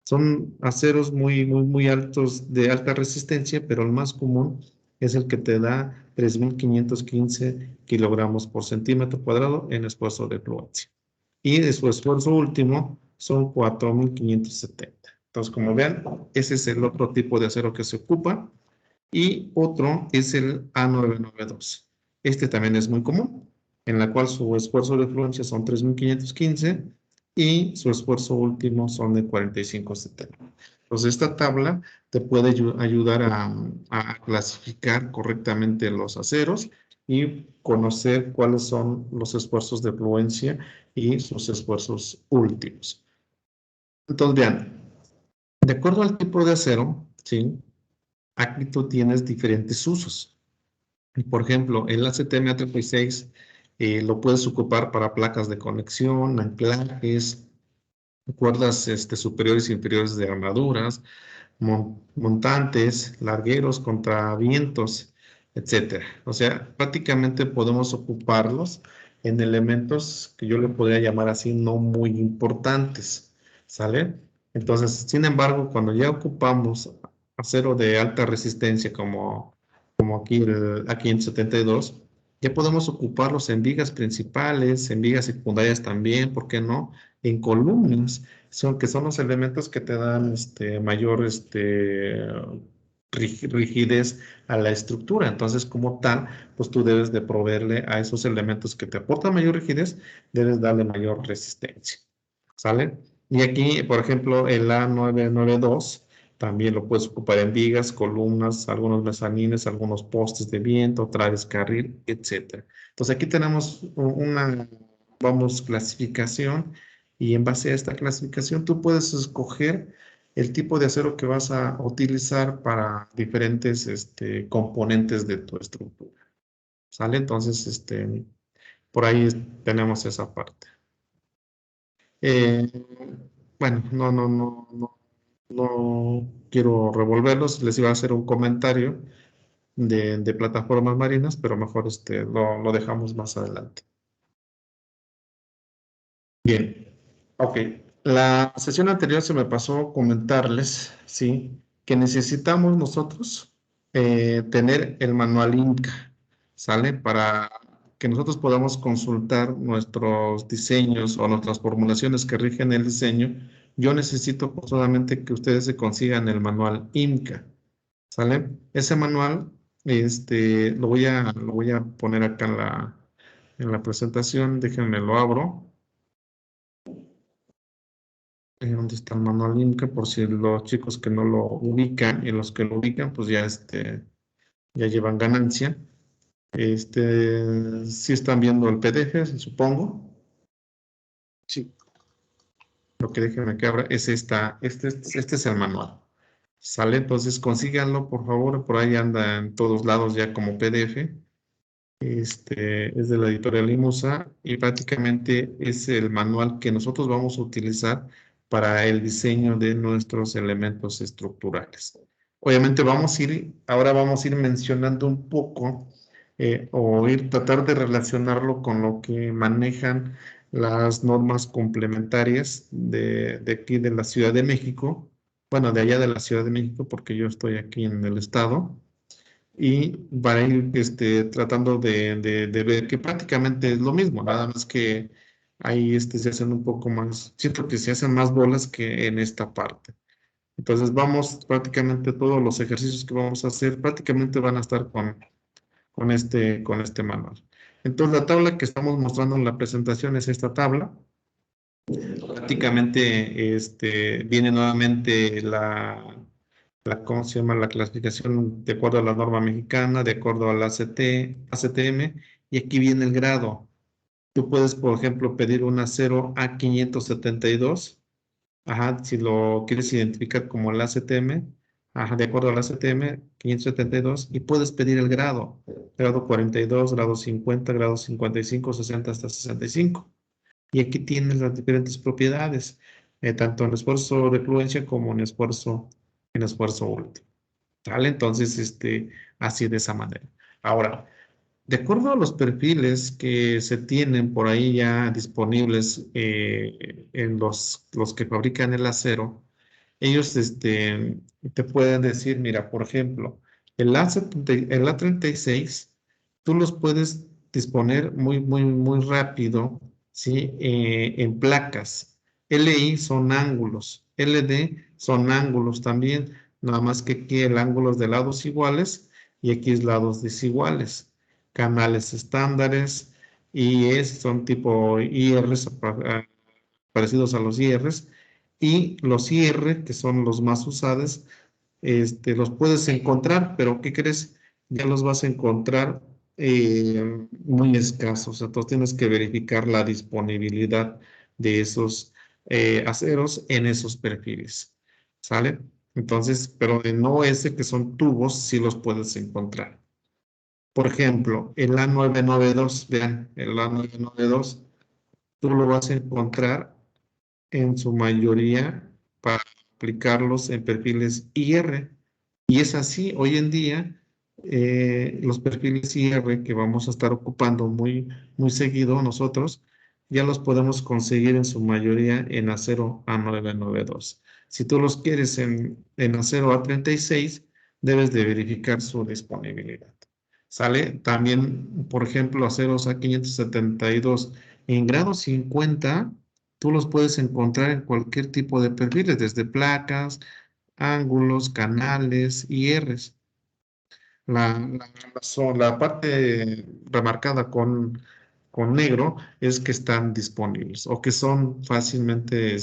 Son aceros muy altos, de alta resistencia, pero el más común es el que te da 3515 kilogramos por centímetro cuadrado en esfuerzo de fluencia. Y de su esfuerzo último son 4570. Entonces, como vean, ese es el otro tipo de acero que se ocupa. Y otro es el A992. Este también es muy común, en la cual su esfuerzo de fluencia son 3515 y su esfuerzo último son de 4570. Entonces, esta tabla te puede ayudar a clasificar correctamente los aceros y conocer cuáles son los esfuerzos de fluencia y sus esfuerzos últimos. Entonces, vean, de acuerdo al tipo de acero, ¿sí? Aquí tú tienes diferentes usos. Por ejemplo, el ACTM A36 lo puedes ocupar para placas de conexión, anclajes, cuerdas superiores e inferiores de armaduras, montantes, largueros, contravientos, etcétera. O sea, prácticamente podemos ocuparlos en elementos que yo le podría llamar así no muy importantes, ¿sale? Entonces, sin embargo, cuando ya ocupamos acero de alta resistencia como aquí aquí en 72, ya podemos ocuparlos en vigas principales, en vigas secundarias también, ¿por qué no? En columnas que son los elementos que te dan mayor rigidez a la estructura. Entonces, como tal, pues tú debes de proveerle a esos elementos que te aportan mayor rigidez, debes darle mayor resistencia. ¿Sale? Y aquí, por ejemplo, el A992 también lo puedes ocupar en vigas, columnas, algunos mezanines, algunos postes de viento, traves carril, etc. Entonces, aquí tenemos una, vamos, clasificación y en base a esta clasificación tú puedes escoger el tipo de acero que vas a utilizar para diferentes componentes de tu estructura. ¿Sale? Entonces, por ahí tenemos esa parte. Eh, bueno, no quiero revolverlos. Les iba a hacer un comentario de plataformas marinas, pero mejor lo dejamos más adelante. Bien, ok. La sesión anterior se me pasó comentarles, ¿sí? Que necesitamos nosotros tener el manual INCA, ¿sale? Para que nosotros podamos consultar nuestros diseños o nuestras formulaciones que rigen el diseño. Yo necesito solamente que ustedes se consigan el manual INCA, ¿sale? Ese manual, lo voy a poner acá en la presentación. Déjenme lo abro. ¿Dónde está el manual INCA? Por si los chicos que no lo ubican y los que lo ubican, pues ya, ya llevan ganancia. Sí están viendo el PDF, supongo. Sí. Lo que déjenme que abra es este es el manual. ¿Sale? Entonces consíganlo, por favor. Por ahí anda en todos lados ya como PDF. Es de la editorial Imusa y prácticamente es el manual que nosotros vamos a utilizar para el diseño de nuestros elementos estructurales. Obviamente ahora vamos a ir mencionando un poco o tratar de relacionarlo con lo que manejan las normas complementarias de aquí de la Ciudad de México, bueno, de allá de la Ciudad de México, porque yo estoy aquí en el estado y para ir tratando de ver que prácticamente es lo mismo, nada más que ahí se hacen un poco más, siento que se hacen más bolas que en esta parte. Entonces vamos, prácticamente todos los ejercicios que vamos a hacer prácticamente van a estar con este manual. Entonces la tabla que estamos mostrando en la presentación es esta tabla. Prácticamente viene nuevamente ¿cómo se llama? La clasificación de acuerdo a la norma mexicana, de acuerdo al ACTM, y aquí viene el grado. Tú puedes, por ejemplo, pedir un acero A572, ajá, si lo quieres identificar como el ACTM, ajá, de acuerdo al ACTM 572, y puedes pedir el grado 42, grado 50, grado 55, 60 hasta 65. Y aquí tienes las diferentes propiedades, tanto en esfuerzo de fluencia como en esfuerzo último. ¿Vale? Entonces, así de esa manera. Ahora, de acuerdo a los perfiles que se tienen por ahí ya disponibles en los que fabrican el acero, ellos te pueden decir, mira, por ejemplo, el A36, tú los puedes disponer muy rápido, ¿sí? En placas. LI son ángulos, LD son ángulos también, nada más que aquí el ángulo es de lados iguales y aquí es lados desiguales. Canales estándares, IEs son tipo IRs parecidos a los IRs, Y los IR, que son los más usados, los puedes encontrar, pero ¿qué crees? Ya los vas a encontrar muy escasos. Entonces tienes que verificar la disponibilidad de esos aceros en esos perfiles. ¿Sale? Entonces, pero en OS, que son tubos, sí los puedes encontrar. Por ejemplo, el A992, vean, el A992, tú lo vas a encontrar en su mayoría para aplicarlos en perfiles IR. Y es así, hoy en día, los perfiles IR que vamos a estar ocupando muy seguido nosotros, ya los podemos conseguir en su mayoría en acero A992. Si tú los quieres en acero A36, debes de verificar su disponibilidad. ¿Sale? También, por ejemplo, aceros A572 en grado 50, tú los puedes encontrar en cualquier tipo de perfiles, desde placas, ángulos, canales y Rs. La parte remarcada con negro es que están disponibles o que son fácilmente,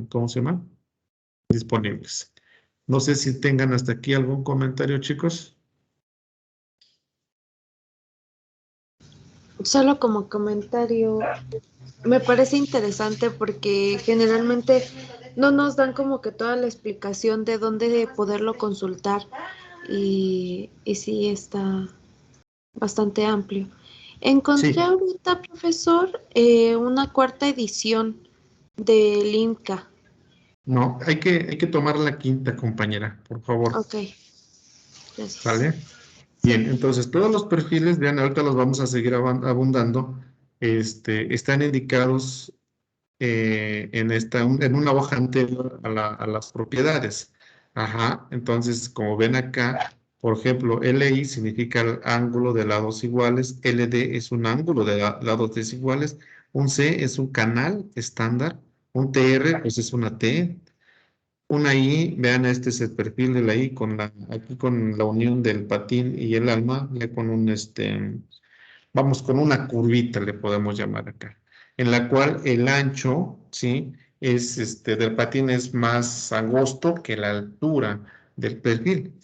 ¿cómo se llama? Disponibles. No sé si tengan hasta aquí algún comentario, chicos. Solo como comentario, me parece interesante porque generalmente no nos dan como que toda la explicación de dónde poderlo consultar y sí está bastante amplio. Encontré Sí, ahorita, profesor, una cuarta edición del INCA. no, hay que tomar la quinta, compañera, por favor. Ok, gracias. ¿Sale? Sí, Bien, entonces todos los perfiles, vean, ahorita los vamos a seguir abundando, están indicados en una hoja anterior a las propiedades. Ajá, entonces como ven acá, por ejemplo, LI significa el ángulo de lados iguales, LD es un ángulo de lados desiguales, un C es un canal estándar, un TR pues es una T, una I, vean, este es el perfil de la I aquí con la unión del patín y el alma, ya con vamos, con una curvita le podemos llamar acá, en la cual el ancho, ¿sí? Del patín es más angosto que la altura del perfil.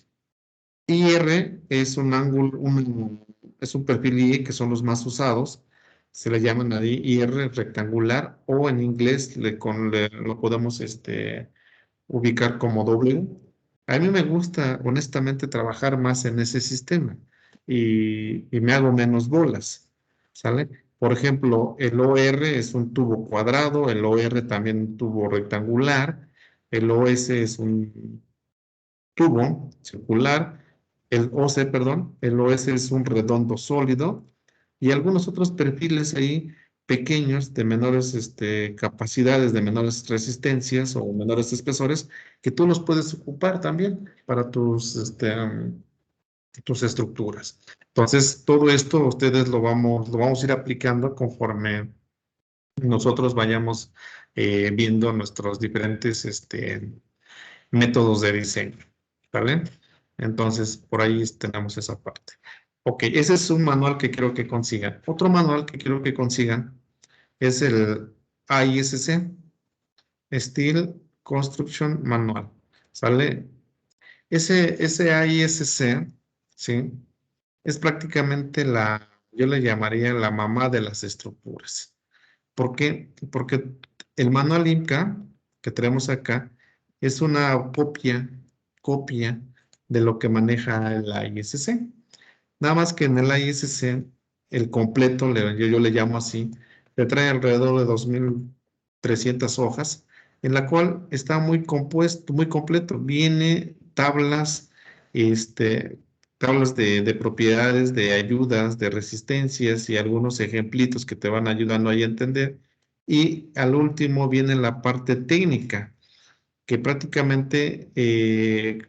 IR es un ángulo, es un perfil I que son los más usados, se le llaman ahí IR rectangular o en inglés lo podemos, ubicar como W. A mí me gusta, honestamente, trabajar más en ese sistema y me hago menos bolas, ¿sale? Por ejemplo, el OR es un tubo cuadrado, el OR también un tubo rectangular, el OS es un tubo circular, el OC, perdón, el OS es un redondo sólido y algunos otros perfiles ahí pequeños de menores capacidades, de menores resistencias o menores espesores, que tú los puedes ocupar también para tus estructuras. Entonces, todo esto ustedes lo vamos a ir aplicando conforme nosotros vayamos viendo nuestros diferentes métodos de diseño. ¿Vale? Entonces, por ahí tenemos esa parte. Ok, ese es un manual que quiero que consigan. Otro manual que quiero que consigan es el AISC, Steel Construction Manual. ¿Sale? Ese AISC, ¿sí? Es prácticamente yo le llamaría la mamá de las estructuras. ¿Por qué? Porque el manual IMCA que tenemos acá es una copia de lo que maneja el ISC. Nada más que en el ISC, el completo, yo le llamo así, le trae alrededor de 2.300 hojas, en la cual está muy compuesto, muy completo. Viene este, tablas de propiedades, de ayudas, de resistencias y algunos ejemplitos que te van ayudando ahí a entender. Y al último viene la parte técnica, que prácticamente,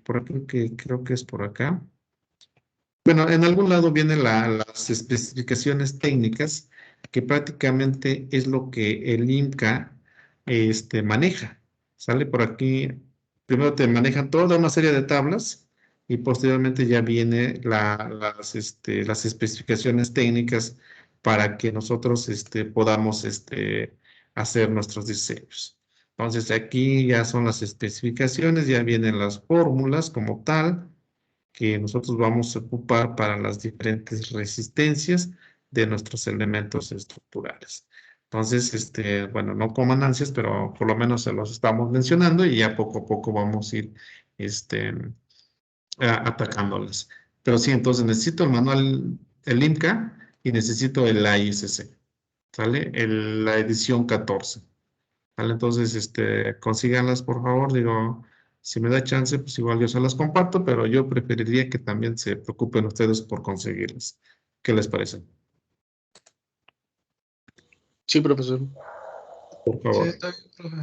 por aquí, que creo que es por acá. Bueno, en algún lado vienen las especificaciones técnicas, que prácticamente es lo que el IMCA maneja. Sale por aquí, primero te manejan toda una serie de tablas y posteriormente ya viene las especificaciones técnicas para que nosotros podamos hacer nuestros diseños. Entonces aquí ya son las especificaciones, ya vienen las fórmulas como tal que nosotros vamos a ocupar para las diferentes resistencias de nuestros elementos estructurales. Entonces, bueno, no coman ansias, pero por lo menos se los estamos mencionando y ya poco a poco vamos a ir este, atacándolas. Pero sí, entonces necesito el manual, el IMCA y necesito el AISC, ¿sale? La edición 14. ¿Vale? Entonces, consíganlas, por favor. Digo, si me da chance, pues igual yo se las comparto, pero yo preferiría que también se preocupen ustedes por conseguirlas. ¿Qué les parece? Sí, profesor. Por Sí, favor. está bien, profe.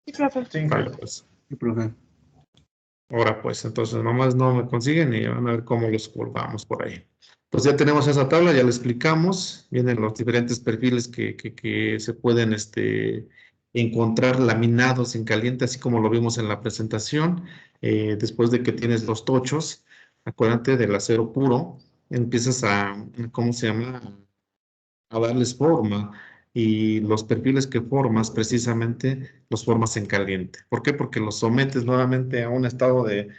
Sí, profe. Sí, Vale, pues. Sí, profe. Ahora pues, entonces nomás no me consiguen y van a ver cómo los colgamos por ahí. Pues ya tenemos esa tabla, ya la explicamos. Vienen los diferentes perfiles que se pueden encontrar laminados en caliente, así como lo vimos en la presentación. Después de que tienes los tochos, acuérdate del acero puro, empiezas ¿cómo se llama? A darles forma. Y los perfiles que formas, precisamente, los formas en caliente. ¿Por qué? Porque los sometes nuevamente a un estado de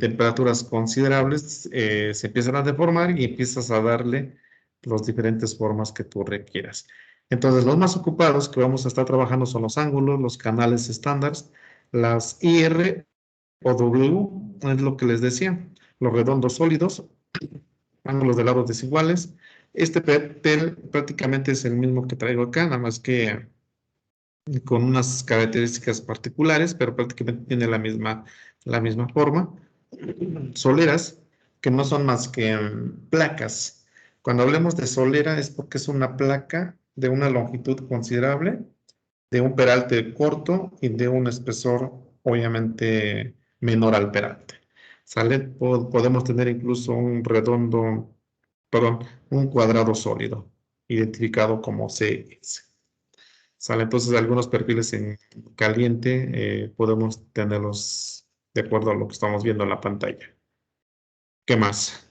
temperaturas considerables, se empiezan a deformar y empiezas a darle las diferentes formas que tú requieras. Entonces, los más ocupados que vamos a estar trabajando son los ángulos, los canales estándares, las IR o W, es lo que les decía, los redondos sólidos, ángulos de lados desiguales. Este PET prácticamente es el mismo que traigo acá, nada más que con unas características particulares, pero prácticamente tiene la misma forma. Soleras, que no son más que placas. Cuando hablemos de solera es porque es una placa de una longitud considerable, de un peralte corto y de un espesor obviamente menor al peralte. ¿Sale? Podemos tener incluso un redondo, perdón, un cuadrado sólido, identificado como CS. ¿Sale? Entonces, algunos perfiles en caliente podemos tenerlos de acuerdo a lo que estamos viendo en la pantalla. ¿Qué más?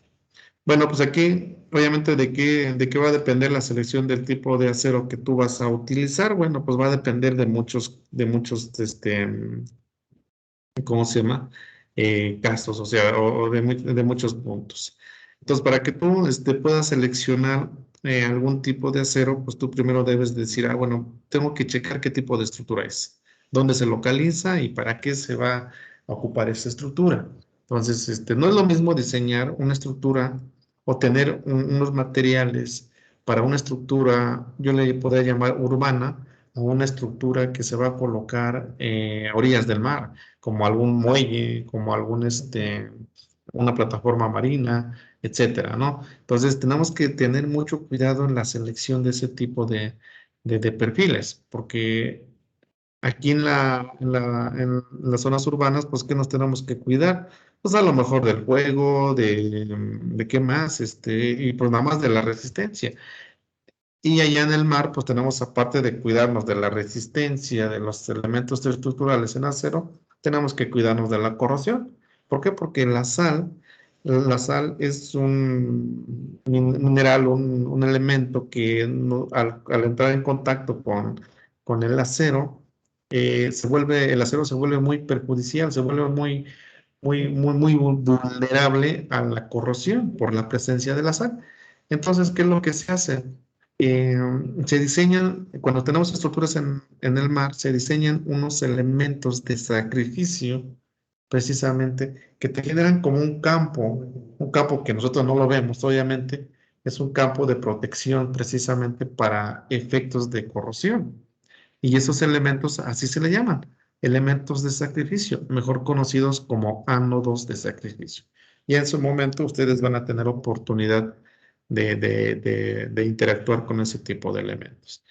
Bueno, pues aquí, obviamente, ¿de qué va a depender la selección del tipo de acero que tú vas a utilizar? Bueno, pues va a depender de muchos, ¿cómo se llama? Casos, o sea, o de muchos puntos. Entonces, para que tú puedas seleccionar algún tipo de acero, pues tú primero debes decir, bueno, tengo que checar qué tipo de estructura es, dónde se localiza y para qué se va a ocupar esa estructura. Entonces, no es lo mismo diseñar una estructura o tener unos materiales para una estructura, yo le podría llamar urbana, a una estructura que se va a colocar a orillas del mar, como algún muelle, como una plataforma marina, etcétera, ¿no? Entonces tenemos que tener mucho cuidado en la selección de ese tipo de perfiles, porque aquí en las zonas urbanas, pues, ¿qué nos tenemos que cuidar? Pues a lo mejor del fuego, de qué más, y pues nada más de la resistencia. Y allá en el mar, pues tenemos, aparte de cuidarnos de la resistencia de los elementos estructurales en acero, tenemos que cuidarnos de la corrosión. ¿Por qué? Porque la sal es un mineral, un elemento que al entrar en contacto con el acero, el acero se vuelve muy perjudicial, se vuelve muy, muy, muy, muy vulnerable a la corrosión por la presencia de la sal. Entonces, ¿qué es lo que se hace? eh, Se diseñan, cuando tenemos estructuras en el mar, se diseñan unos elementos de sacrificio, precisamente, que te generan como un campo que nosotros no lo vemos, obviamente, es un campo de protección precisamente para efectos de corrosión. Y esos elementos, así se le llaman, elementos de sacrificio, mejor conocidos como ánodos de sacrificio. Y en su momento ustedes van a tener oportunidad de interactuar con ese tipo de elementos.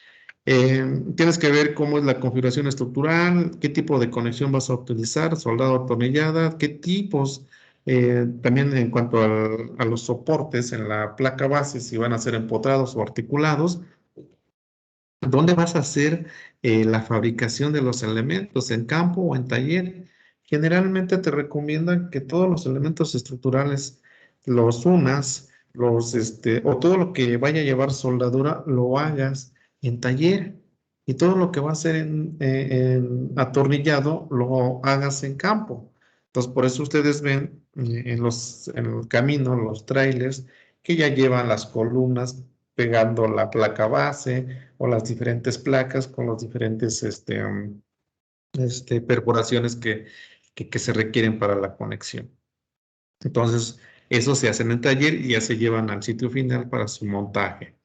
Tienes que ver cómo es la configuración estructural, qué tipo de conexión vas a utilizar, soldado atornillada, qué tipos, también en cuanto a los soportes en la placa base, si van a ser empotrados o articulados. ¿Dónde vas a hacer la fabricación de los elementos? ¿En campo o en taller? Generalmente te recomiendan que todos los elementos estructurales los unas, o todo lo que vaya a llevar soldadura, lo hagas en taller. y todo lo que va a ser en atornillado lo hagas en campo. Entonces, por eso ustedes ven en el camino, los trailers, que ya llevan las columnas pegando la placa base o las diferentes placas con los diferentes perforaciones que se requieren para la conexión. Entonces, eso se hace en el taller y ya se llevan al sitio final para su montaje,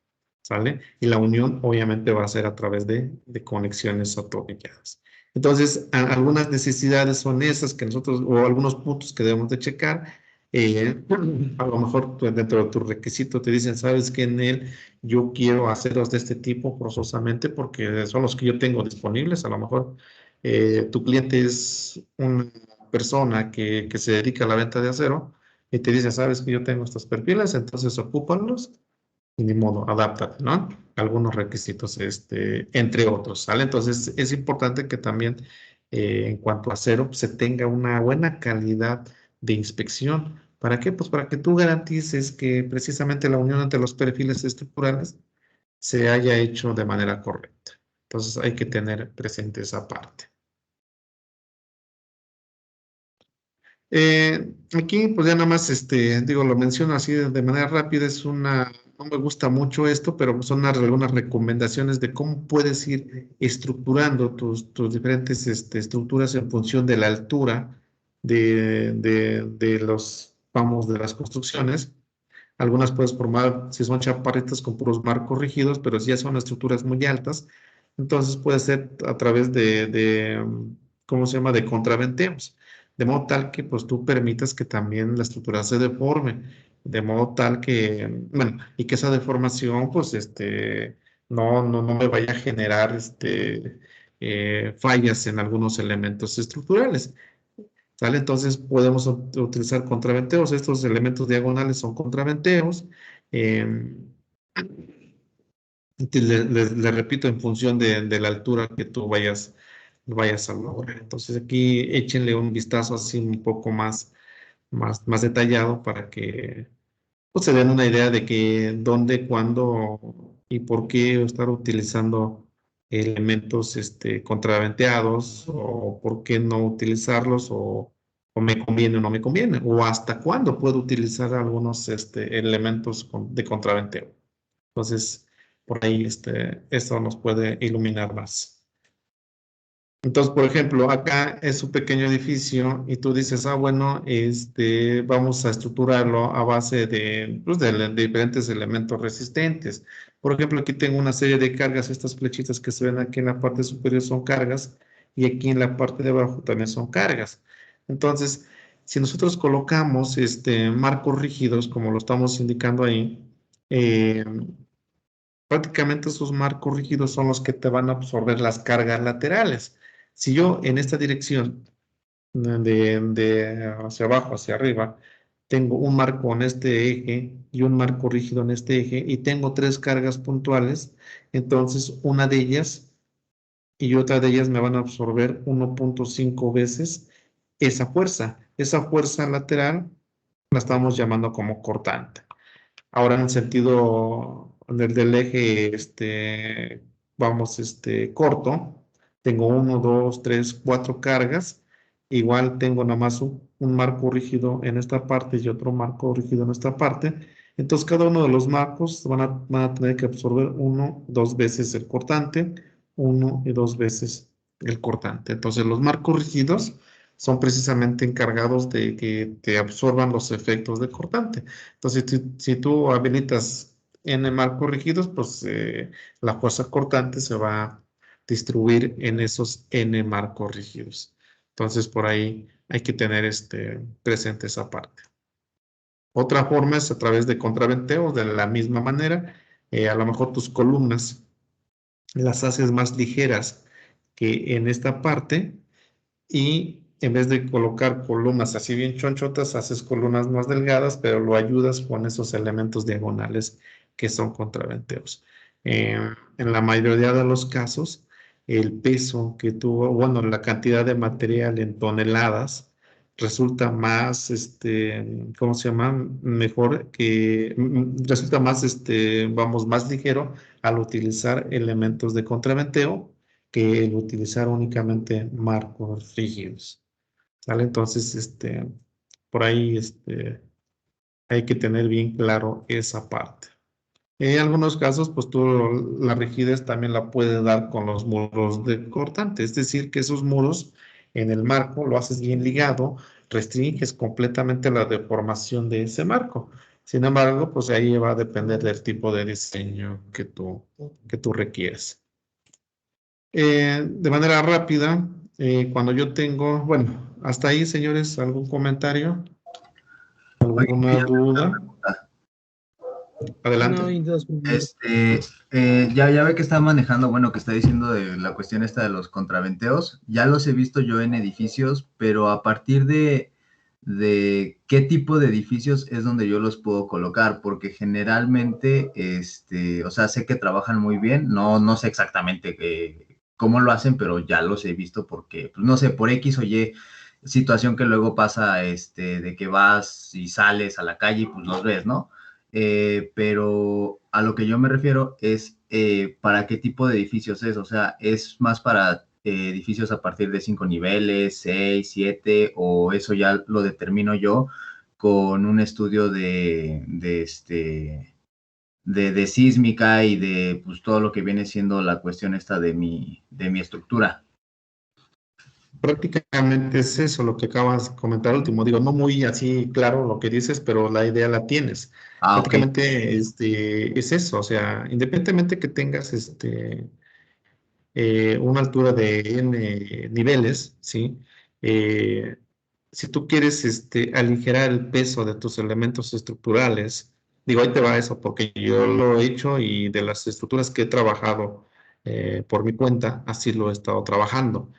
¿sale? Y la unión obviamente va a ser a través de conexiones atornilladas. Entonces, algunas necesidades son esas que nosotros, o algunos puntos que debemos de checar. A lo mejor dentro de tu requisito te dicen, sabes que en él yo quiero aceros de este tipo forzosamente porque son los que yo tengo disponibles. A lo mejor tu cliente es una persona que se dedica a la venta de acero y te dice, sabes que yo tengo estos perfiles, entonces ocúpalos y ni modo, adáptate, ¿no? Algunos requisitos, entre otros, ¿sale? Entonces es importante que también en cuanto a acero se tenga una buena calidad de inspección. ¿Para qué? Pues para que tú garantices que precisamente la unión entre los perfiles estructurales se haya hecho de manera correcta. Entonces hay que tener presente esa parte. Aquí, pues ya nada más, digo, lo menciono así de manera rápida, no me gusta mucho esto, pero son algunas recomendaciones de cómo puedes ir estructurando tus diferentes estructuras en función de la altura de las construcciones. Algunas puedes formar, si son chaparritas, con puros marcos rígidos, pero si ya son estructuras muy altas, entonces puede ser a través ¿cómo se llama?, de contraventeos. De modo tal que pues tú permitas que también la estructura se deforme, de modo tal que, bueno, y que esa deformación pues no me vaya a generar fallas en algunos elementos estructurales. ¿Sale? Entonces podemos utilizar contraventeos. Estos elementos diagonales son contraventeos. eh, le repito, en función de la altura que tú vayas a lograr. Entonces aquí échenle un vistazo así un poco más detallado para que pues, se den una idea de que dónde, cuándo y por qué estar utilizando elementos contraventeados o por qué no utilizarlos o me conviene o no me conviene o hasta cuándo puedo utilizar algunos elementos de contraventeo. Entonces, por ahí esto nos puede iluminar más. Entonces, por ejemplo, acá es un pequeño edificio y tú dices, bueno, vamos a estructurarlo a base pues, de diferentes elementos resistentes. Por ejemplo, aquí tengo una serie de cargas, estas flechitas que se ven aquí en la parte superior son cargas y aquí en la parte de abajo también son cargas. Entonces, si nosotros colocamos marcos rígidos, como lo estamos indicando ahí, eh, prácticamente esos marcos rígidos son los que te van a absorber las cargas laterales. Si yo en esta dirección de hacia abajo, hacia arriba, tengo un marco en este eje y un marco rígido en este eje y tengo tres cargas puntuales, entonces una de ellas y otra de ellas me van a absorber 1.5 veces esa fuerza. Esa fuerza lateral la estamos llamando como cortante. Ahora en el sentido del eje, vamos, corto, tengo 1, 2, 3, 4 cargas. Igual tengo nada más un marco rígido en esta parte y otro marco rígido en esta parte. Entonces cada uno de los marcos van a tener que absorber 1, 2 veces el cortante, 1 y 2 veces el cortante. Entonces los marcos rígidos son precisamente encargados de que te absorban los efectos de cortante. Entonces, si tú habilitas N marcos rígidos, pues la fuerza cortante se va a distribuir en esos N marcos rígidos. Entonces, por ahí hay que tener presente esa parte. Otra forma es a través de contraventeos, de la misma manera. A lo mejor tus columnas las haces más ligeras que en esta parte y en vez de colocar columnas así bien chonchotas, haces columnas más delgadas, pero lo ayudas con esos elementos diagonales que son contraventeos. En la mayoría de los casos, el peso que tuvo, bueno, la cantidad de material en toneladas resulta más, ¿cómo se llama? Mejor resulta más, vamos, más ligero al utilizar elementos de contraventeo que el utilizar únicamente marcos rígidos. ¿Sale? Entonces, por ahí hay que tener bien claro esa parte. En algunos casos, pues tú la rigidez también la puedes dar con los muros de cortante, es decir, que esos muros en el marco lo haces bien ligado, restringes completamente la deformación de ese marco. Sin embargo, pues ahí va a depender del tipo de diseño que tú requieres. De manera rápida, cuando yo tengo, bueno, hasta ahí, señores, ¿algún comentario? Oye, ¿Alguna duda? Adelante. No hay dos. ya ve que está manejando, bueno, que está diciendo de la cuestión esta de los contraventeos. Ya los he visto yo en edificios, pero a partir de qué tipo de edificios es donde yo los puedo colocar, porque generalmente, o sea, sé que trabajan muy bien, no sé exactamente cómo lo hacen, pero ya los he visto porque, pues, no sé, por X o Y situación que luego pasa, de que vas y sales a la calle y pues los ves, ¿no? Pero a lo que yo me refiero es para qué tipo de edificios es, o sea, es más para edificios a partir de 5 niveles, 6, 7, o eso ya lo determino yo con un estudio de sísmica y de pues todo lo que viene siendo la cuestión esta de mi estructura. Prácticamente es eso lo que acabas de comentar último. Digo, no muy así claro lo que dices, pero la idea la tienes. Ah, ok. Prácticamente es eso, o sea, independientemente que tengas una altura de n niveles, ¿sí? Eh, si tú quieres aligerar el peso de tus elementos estructurales, digo, ahí te va eso, porque yo lo he hecho y de las estructuras que he trabajado por mi cuenta, así lo he estado trabajando.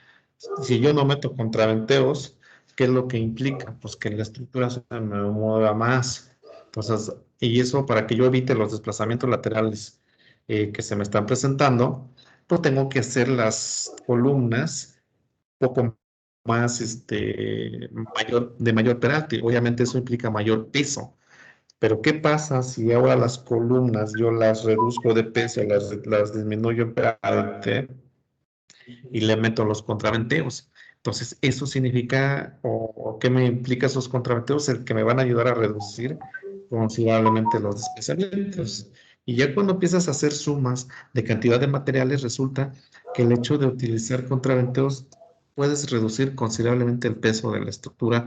Si yo no meto contraventeos, ¿qué es lo que implica? Pues que la estructura se me mueva más. Entonces, y eso para que yo evite los desplazamientos laterales que se me están presentando, pues tengo que hacer las columnas un poco más, de mayor peralte. Obviamente eso implica mayor peso. Pero ¿qué pasa si ahora las columnas yo las reduzco de peso, las disminuyo en peralte y le meto los contraventeos? Entonces, eso significa, o ¿qué me implica esos contraventeos? El que me van a ayudar a reducir considerablemente los desplazamientos. Y ya cuando empiezas a hacer sumas de cantidad de materiales, resulta que el hecho de utilizar contraventeos puedes reducir considerablemente el peso de la estructura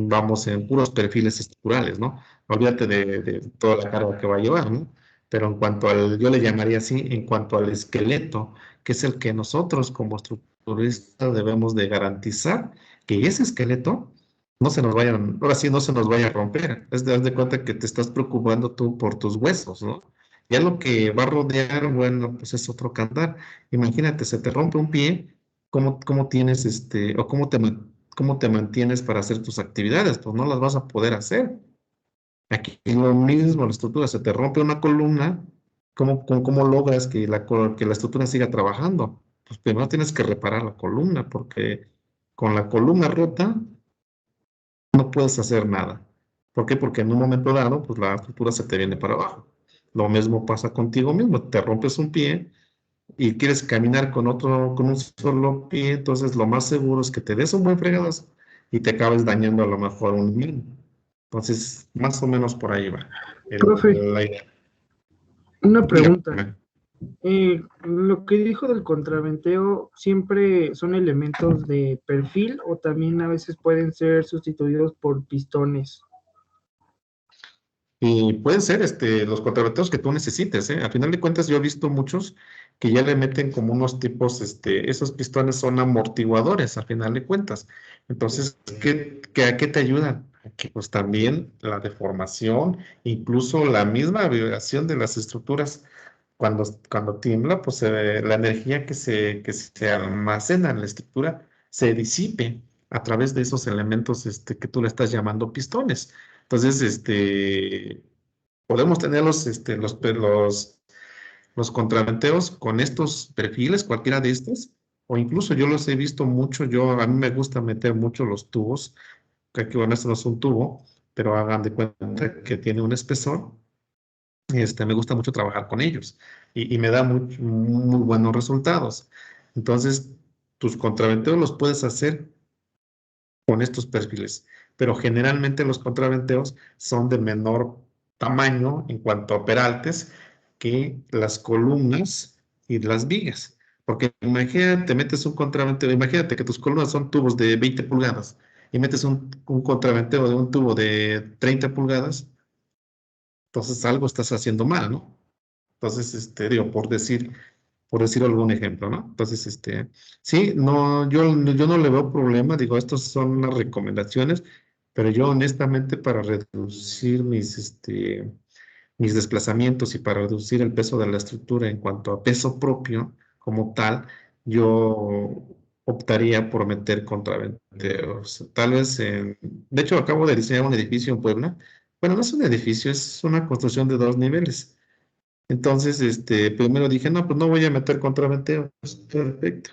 vamos, en puros perfiles estructurales, ¿no? Olvídate de toda la carga que va a llevar, ¿no? Pero en cuanto yo le llamaría así, en cuanto al esqueleto, que es el que nosotros como estructuristas debemos de garantizar que ese esqueleto no se nos vaya, ahora sí no se nos vaya a romper. Es de haz de cuenta que te estás preocupando tú por tus huesos, ¿no? Ya lo que va a rodear, bueno, pues es otro cantar. Imagínate, se te rompe un pie, ¿cómo tienes o cómo te mantienes para hacer tus actividades? Pues no las vas a poder hacer. Aquí lo mismo, la estructura, se te rompe una columna, ¿cómo logras que que la estructura siga trabajando? Pues primero tienes que reparar la columna, porque con la columna rota no puedes hacer nada. ¿Por qué? Porque en un momento dado, pues la estructura se te viene para abajo. Lo mismo pasa contigo mismo, te rompes un pie y quieres caminar con un solo pie, entonces lo más seguro es que te des un buen fregazo y te acabes dañando a lo mejor un miembro. Entonces, más o menos por ahí va Profe, la idea. una pregunta. Dígame. Lo que dijo del contraventeo, ¿siempre son elementos de perfil o también a veces pueden ser sustituidos por pistones? Y pueden ser los contraventeos que tú necesites, ¿eh? Al final de cuentas, yo he visto muchos que ya le meten como unos tipos, esos pistones son amortiguadores, al final de cuentas. Entonces, ¿a qué te ayudan? A que pues también la deformación, incluso la misma vibración de las estructuras, cuando tiembla, pues la energía que se almacena en la estructura se disipe a través de esos elementos, que tú le estás llamando pistones. Entonces, podemos tener los contraventeos con estos perfiles, cualquiera de estos, o incluso yo los he visto mucho, a mí me gusta meter mucho los tubos, que aquí, bueno, esto no es un tubo, pero hagan de cuenta que tiene un espesor, me gusta mucho trabajar con ellos y me da muy buenos resultados. Entonces, tus contraventeos los puedes hacer con estos perfiles, pero generalmente los contraventeos son de menor tamaño en cuanto a peraltes que las columnas y las vigas. Porque imagínate, metes un contraventeo, imagínate que tus columnas son tubos de 20 pulgadas y metes un contraventeo de un tubo de 30 pulgadas, entonces algo estás haciendo mal, ¿no? Entonces, digo, por decir algún ejemplo, ¿no? Entonces, sí, no, yo no le veo problema, digo, estas son unas recomendaciones, pero yo honestamente para reducir mis desplazamientos y para reducir el peso de la estructura en cuanto a peso propio como tal, yo optaría por meter contraventeos. Tal vez, de hecho, acabo de diseñar un edificio en Puebla. Bueno, no es un edificio, es una construcción de 2 niveles. Entonces, primero dije, no, pues no voy a meter contraventeos. Perfecto.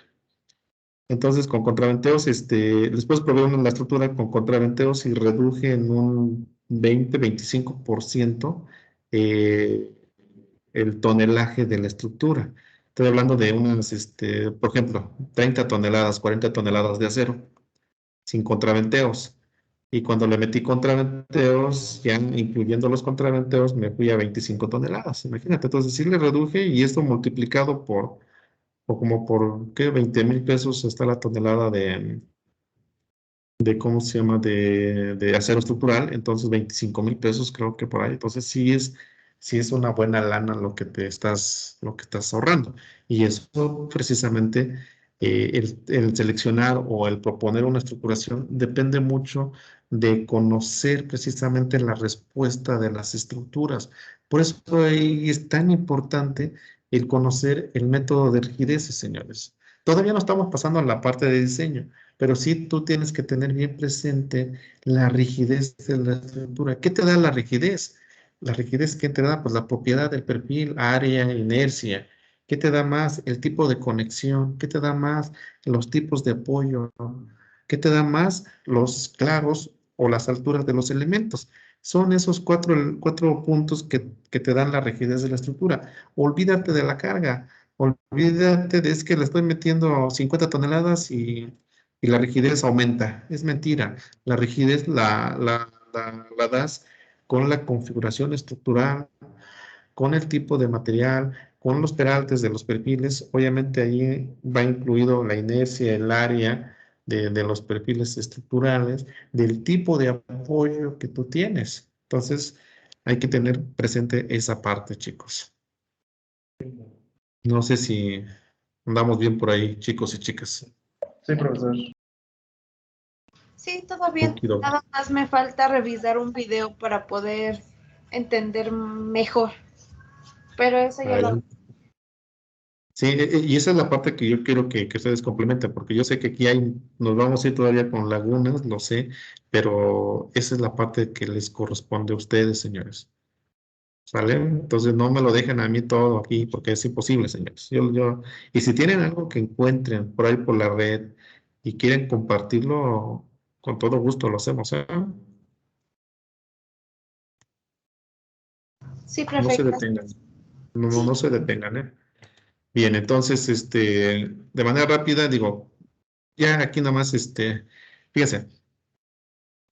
Entonces, con contraventeos, después probé la estructura con contraventeos y reduje en un 20-25% eh, el tonelaje de la estructura. Estoy hablando de unas, por ejemplo, 30 toneladas, 40 toneladas de acero, sin contraventeos. Y cuando le metí contraventeos, ya incluyendo los contraventeos, me fui a 25 toneladas. Imagínate, entonces sí le reduje y esto multiplicado o como por, ¿qué? 20,000 pesos está la tonelada ¿cómo se llama? De acero estructural. Entonces 25,000 pesos creo que por ahí. Entonces sí es una buena lana lo que estás ahorrando. Y eso precisamente, el seleccionar o el proponer una estructuración depende mucho de conocer precisamente la respuesta de las estructuras. Por eso ahí es tan importante el conocer el método de rigideces, señores. Todavía no estamos pasando a la parte de diseño, pero sí tú tienes que tener bien presente la rigidez de la estructura. ¿Qué te da la rigidez? La rigidez, ¿qué te da? Pues la propiedad del perfil, área, inercia. ¿Qué te da más? El tipo de conexión. ¿Qué te da más? Los tipos de apoyo. ¿Qué te da más? Los claros o las alturas de los elementos. Son esos cuatro puntos que te dan la rigidez de la estructura. Olvídate de la carga. Olvídate de es que le estoy metiendo 50 toneladas y la rigidez aumenta. Es mentira. La rigidez la das con la configuración estructural, con el tipo de material, con los peraltes de los perfiles. Obviamente ahí va incluido la inercia, el área de los perfiles estructurales, del tipo de apoyo que tú tienes. Entonces, hay que tener presente esa parte, chicos. No sé si andamos bien por ahí, chicos y chicas. Sí, profesor. Sí, todo bien. Okidoki. Nada más me falta revisar un video para poder entender mejor. Pero eso ya lo... Sí, y esa es la parte que yo quiero que ustedes complementen, porque yo sé que aquí nos vamos a ir todavía con lagunas, lo sé, pero esa es la parte que les corresponde a ustedes, señores. ¿Sale? Entonces no me lo dejen a mí todo aquí, porque es imposible, señores. Y si tienen algo que encuentren por ahí por la red y quieren compartirlo, con todo gusto lo hacemos, ¿eh? Sí, No se perfecto. detengan, no, Sí, no se detengan, ¿eh? Bien, entonces, de manera rápida, digo, ya aquí nada más, fíjense,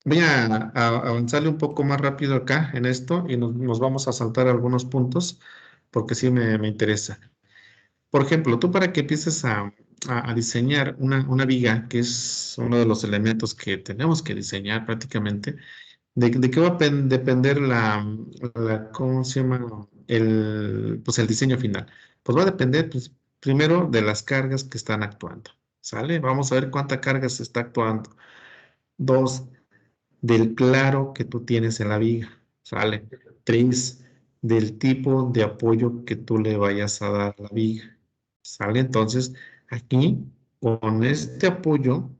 voy a avanzarle un poco más rápido acá en esto y nos vamos a saltar algunos puntos porque sí me interesa. Por ejemplo, tú para que empieces a diseñar una viga, que es uno de los elementos que tenemos que diseñar prácticamente, ¿de qué va a depender ¿cómo se llama? Pues el diseño final. Pues va a depender, pues, primero de las cargas que están actuando, ¿sale? Vamos a ver cuánta carga se está actuando. Dos, del claro que tú tienes en la viga, ¿sale? Tres, del tipo de apoyo que tú le vayas a dar a la viga, ¿sale? Entonces, aquí, con este apoyo,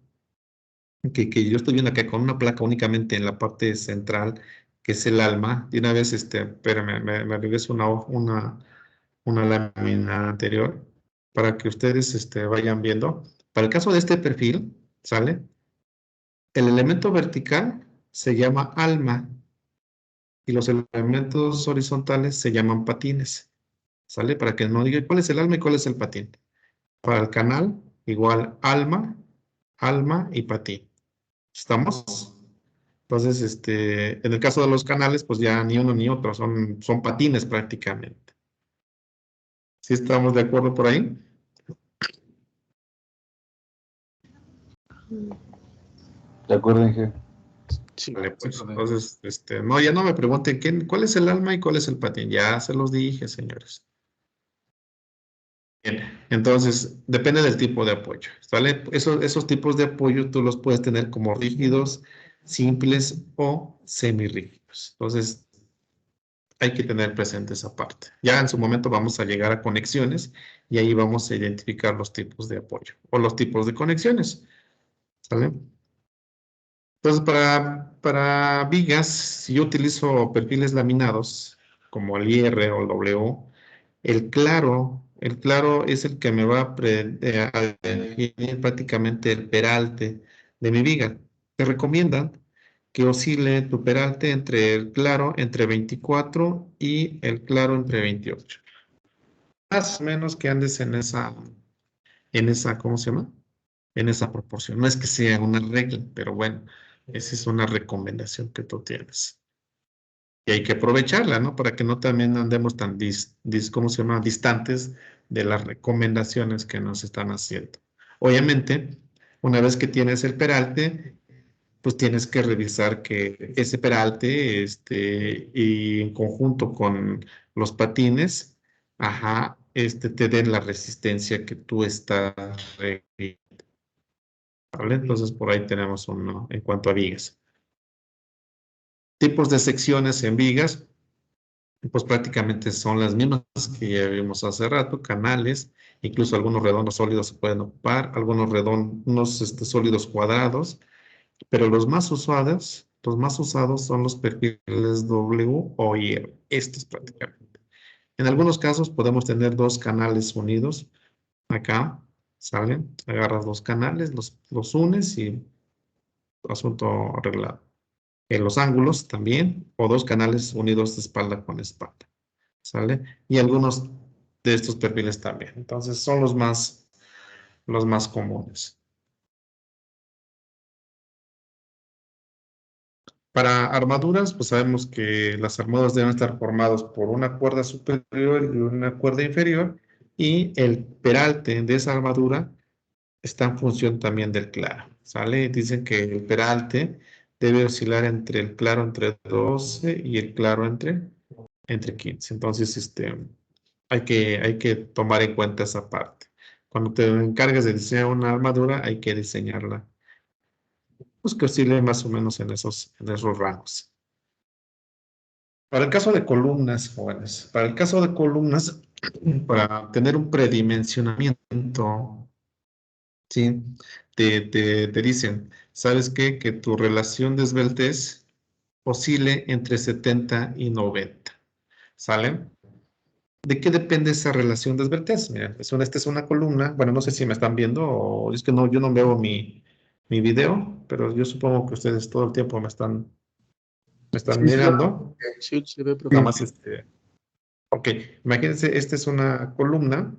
que yo estoy viendo acá con una placa únicamente en la parte central, que es el alma, de una vez, espérame, me regreso una lámina anterior, para que ustedes, vayan viendo. Para el caso de este perfil, ¿sale? El elemento vertical se llama alma y los elementos horizontales se llaman patines. ¿Sale? Para que no diga cuál es el alma y cuál es el patín. Para el canal, igual alma, alma y patín. ¿Estamos? Entonces, en el caso de los canales, pues ya ni uno ni otro, son patines prácticamente. ¿Sí estamos de acuerdo por ahí? De acuerdo, Inge. Sí, Vale, sin pues. problema. Entonces, no, ya no me pregunten cuál es el alma y cuál es el patín. Ya se los dije, señores. Bien, entonces, depende del tipo de apoyo, ¿vale? Esos tipos de apoyo tú los puedes tener como rígidos, simples o semirrígidos. Entonces, hay que tener presente esa parte. Ya en su momento vamos a llegar a conexiones y ahí vamos a identificar los tipos de apoyo o los tipos de conexiones, ¿sale? Entonces, para vigas, si yo utilizo perfiles laminados, como el IR o el W, el claro es el que me va a definir prácticamente el peralte de mi viga. Te recomiendan que oscile tu peralte entre el claro entre 24 y el claro entre 28. Más o menos que andes en esa, ¿cómo se llama? En esa proporción. No es que sea una regla, pero bueno, esa es una recomendación que tú tienes. Y hay que aprovecharla, ¿no? Para que no también andemos tan ¿cómo se llama? Distantes de las recomendaciones que nos están haciendo. Obviamente, una vez que tienes el peralte, pues tienes que revisar que ese peralte, y en conjunto con los patines, ajá, te den la resistencia que tú estás requiriendo, ¿vale? Entonces, por ahí tenemos uno en cuanto a vigas. Tipos de secciones en vigas, pues prácticamente son las mismas que ya vimos hace rato, canales, incluso algunos redondos sólidos se pueden ocupar, algunos redondos sólidos cuadrados, pero los más usados son los perfiles W o IR, estos prácticamente. En algunos casos podemos tener dos canales unidos, acá, ¿sale? Agarras dos canales, los unes y asunto arreglado. En los ángulos también, o dos canales unidos de espalda con espalda. ¿Sale? Y algunos de estos perfiles también. Entonces son los más comunes. Para armaduras, pues sabemos que las armaduras deben estar formadas por una cuerda superior y una cuerda inferior, y el peralte de esa armadura está en función también del claro. ¿Sale? Dicen que el peralte debe oscilar entre el claro entre 12 y el claro entre 15. Entonces, hay que tomar en cuenta esa parte. Cuando te encargues de diseñar una armadura, hay que diseñarla, pues que oscile más o menos en esos rangos. Para el caso de columnas, jóvenes, para el caso de columnas, para tener un predimensionamiento, ¿sí? Te dicen, ¿sabes qué? Que tu relación de esbeltez oscile entre 70 y 90. ¿Sale? ¿De qué depende esa relación de esbeltez? Mira, esta es una columna. Bueno, no sé si me están viendo o es que no, yo no veo mi video, pero yo supongo que ustedes todo el tiempo me están Sí, mirando. sí, se ve, Nada profe. más ok, imagínense, esta es una columna.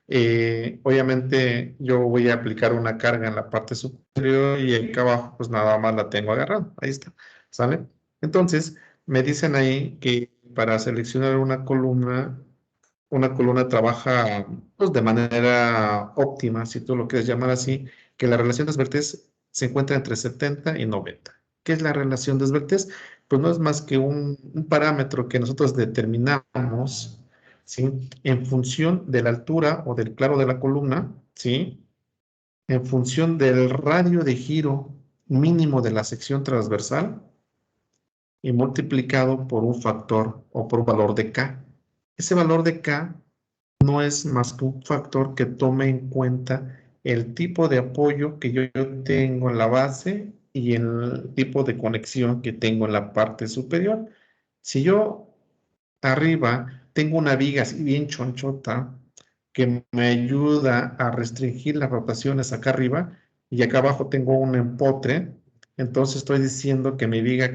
Obviamente yo voy a aplicar una carga en la parte superior y acá abajo pues nada más la tengo agarrada. Ahí está, ¿sale? Entonces, me dicen ahí que para seleccionar una columna trabaja pues, de manera óptima, si tú lo quieres llamar así, que la relación de Esbeltez se encuentra entre 70 y 90. ¿Qué es la relación de Esbeltez? Pues no es más que un parámetro que nosotros determinamos, ¿sí? En función de la altura o del claro de la columna, ¿sí? En función del radio de giro mínimo de la sección transversal y multiplicado por un factor o por un valor de K. Ese valor de K no es más que un factor que tome en cuenta el tipo de apoyo que yo tengo en la base y el tipo de conexión que tengo en la parte superior. Si yo arriba tengo una viga así bien chonchota que me ayuda a restringir las rotaciones acá arriba y acá abajo tengo un empotre, entonces estoy diciendo que mi viga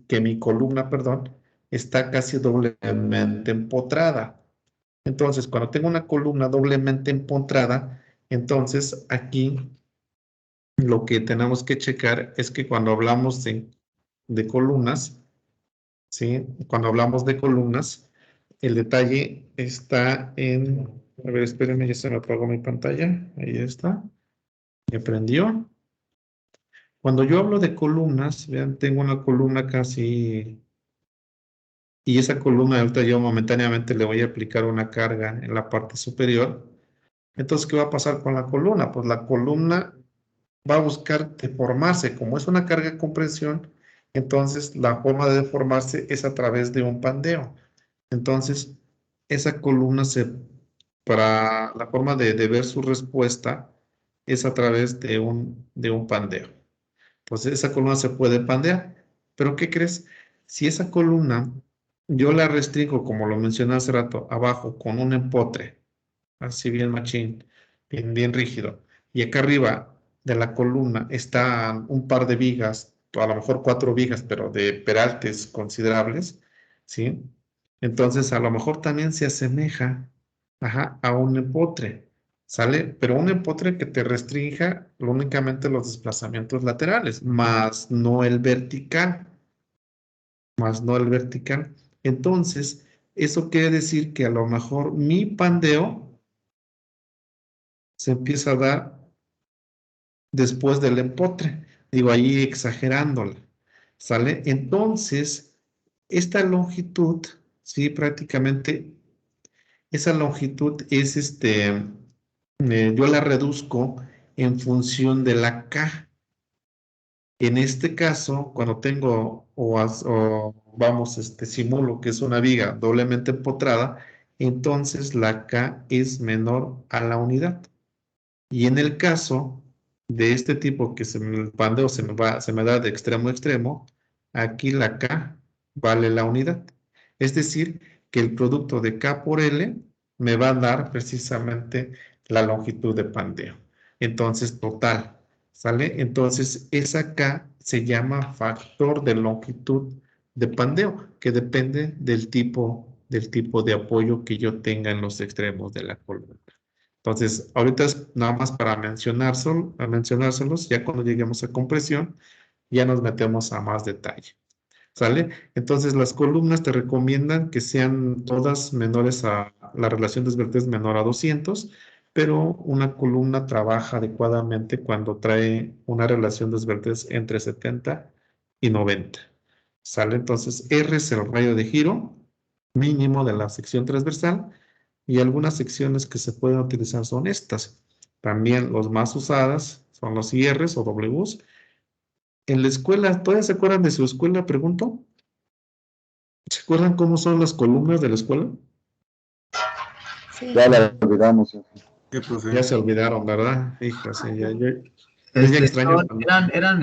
que mi columna, perdón, está casi doblemente empotrada. Entonces, cuando tengo una columna doblemente empotrada, entonces aquí lo que tenemos que checar es que cuando hablamos de columnas, ¿sí? Cuando hablamos de columnas, el detalle está en... A ver, espérenme, ya se me apagó mi pantalla. Ahí está. Me prendió. Cuando yo hablo de columnas, vean, tengo una columna casi... Y esa columna, ahorita yo momentáneamente le voy a aplicar una carga en la parte superior. Entonces, ¿qué va a pasar con la columna? Pues la columna va a buscar deformarse. Como es una carga de compresión, entonces la forma de deformarse es a través de un pandeo. Entonces, esa columna para la forma de ver su respuesta es a través de un pandeo. Pues esa columna se puede pandear. Pero ¿qué crees? Si esa columna yo la restringo, como lo mencioné hace rato, abajo con un empotre, así bien machín, bien rígido, y acá arriba de la columna está un par de vigas, o a lo mejor 4 vigas, pero de peraltes considerables, ¿sí? Entonces a lo mejor también se asemeja, ajá, a un empotre, ¿sale? Pero un empotre que te restrinja únicamente los desplazamientos laterales, más no el vertical, más no el vertical. Entonces, eso quiere decir que a lo mejor mi pandeo se empieza a dar después del empotre. Digo, ahí exagerándola, ¿sale? Entonces, esta longitud, sí, prácticamente, esa longitud es yo la reduzco en función de la K. En este caso, cuando tengo o vamos, simulo que es una viga doblemente empotrada, entonces la K es menor a la unidad. Y en el caso de este tipo que el pandeo se me da de extremo a extremo, aquí la K vale la unidad. Es decir, que el producto de K por L me va a dar precisamente la longitud de pandeo. Entonces, total, ¿sale? Entonces, esa K se llama factor de longitud de pandeo, que depende del tipo de apoyo que yo tenga en los extremos de la columna. Entonces, ahorita es nada más para mencionárselos, ya cuando lleguemos a compresión, ya nos metemos a más detalle. ¿Sale? Entonces, las columnas te recomiendan que sean todas menores a, la relación desvertés menor a 200, pero una columna trabaja adecuadamente cuando trae una relación desvertés entre 70 y 90. ¿Sale? Entonces, R es el radio de giro mínimo de la sección transversal y algunas secciones que se pueden utilizar son estas. También los más usadas son los IRs o Ws. En la escuela, ¿todavía se acuerdan de su escuela? Pregunto. ¿Se acuerdan cómo son las columnas de la escuela? Sí. Ya la olvidamos, jefe. ¿Qué, profe? Ya se olvidaron, ¿verdad? Híjole, yo ya extraño Eran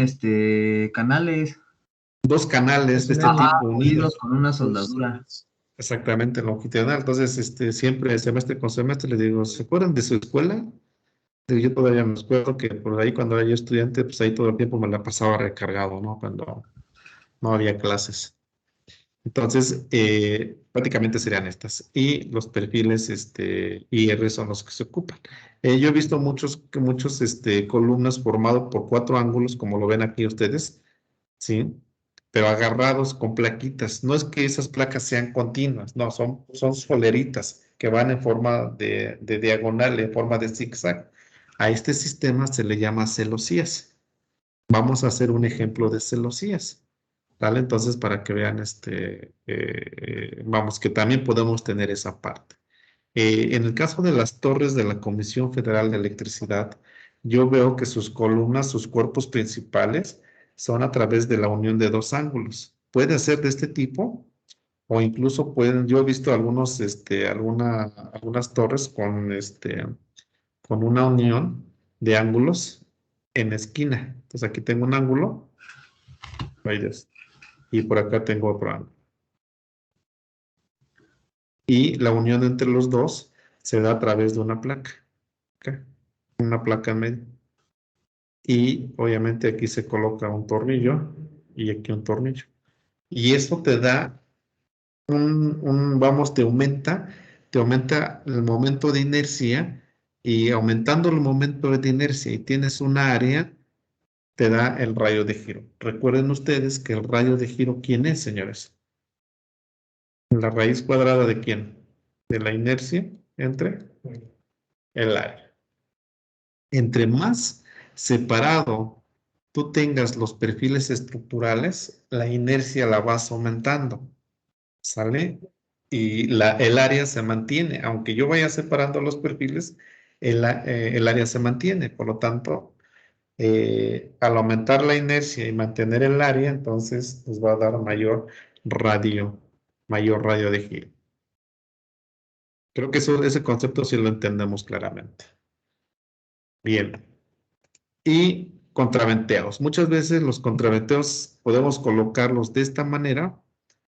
canales 2 canales de este tipo unidos. unidos con una soldadura. Exactamente, longitudinal. Entonces, siempre semestre con semestre les digo, ¿se acuerdan de su escuela? Yo todavía me acuerdo que por ahí cuando era yo estudiante, pues ahí todo el tiempo me la pasaba recargado, ¿no? Cuando no había clases. Entonces, prácticamente serían estas. Y los perfiles IR son los que se ocupan. Yo he visto muchos columnas formados por 4 ángulos, como lo ven aquí ustedes, ¿sí? Pero agarrados con plaquitas. No es que esas placas sean continuas, no, son soleritas que van en forma de diagonal, en forma de zigzag. A este sistema se le llama celosías. Vamos a hacer un ejemplo de celosías. ¿Vale? Entonces, para que vean, vamos, que también podemos tener esa parte. En el caso de las torres de la Comisión Federal de Electricidad, yo veo que sus columnas, sus cuerpos principales, son a través de la unión de 2 ángulos. Puede ser de este tipo, o incluso yo he visto algunas torres con una unión de ángulos en esquina. Entonces, aquí tengo un ángulo, ahí es, y por acá tengo otro ángulo. Y la unión entre los dos se da a través de una placa. ¿Ok? Una placa en medio. Y obviamente aquí se coloca un tornillo y aquí un tornillo. Y esto te da vamos, te aumenta el momento de inercia y aumentando el momento de inercia y tienes un área, te da el radio de giro. Recuerden ustedes que el radio de giro, ¿quién es, señores? ¿La raíz cuadrada de quién? De la inercia entre el área. Entre más separado tú tengas los perfiles estructurales, la inercia la vas aumentando, ¿sale? Y el área se mantiene. Aunque yo vaya separando los perfiles, el área se mantiene. Por lo tanto, al aumentar la inercia y mantener el área, entonces nos va a dar mayor radio de giro. Creo que ese concepto sí lo entendemos claramente. Bien. Y contraventeos. Muchas veces los contraventeos podemos colocarlos de esta manera,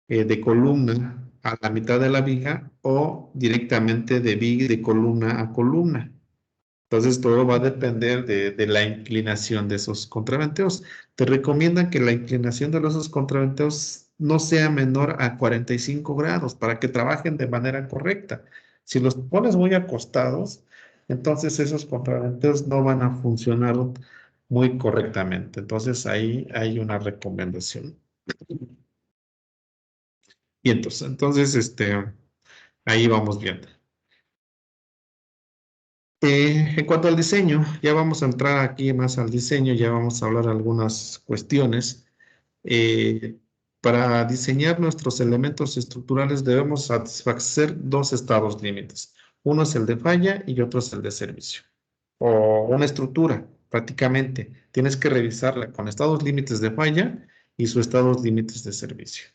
de columna a la mitad de la viga o directamente de viga de columna a columna. Entonces todo va a depender de la inclinación de esos contraventeos. Te recomiendan que la inclinación de esos contraventeos no sea menor a 45 grados para que trabajen de manera correcta. Si los pones muy acostados, entonces esos contraventeos no van a funcionar muy correctamente. Entonces ahí hay una recomendación. Y entonces ahí vamos viendo. En cuanto al diseño, ya vamos a entrar aquí más al diseño, ya vamos a hablar algunas cuestiones. Eh, para diseñar nuestros elementos estructurales debemos satisfacer dos estados límites. Uno es el de falla y otro es el de servicio. O una estructura, prácticamente. Tienes que revisarla con estados límites de falla y sus estados límites de servicio.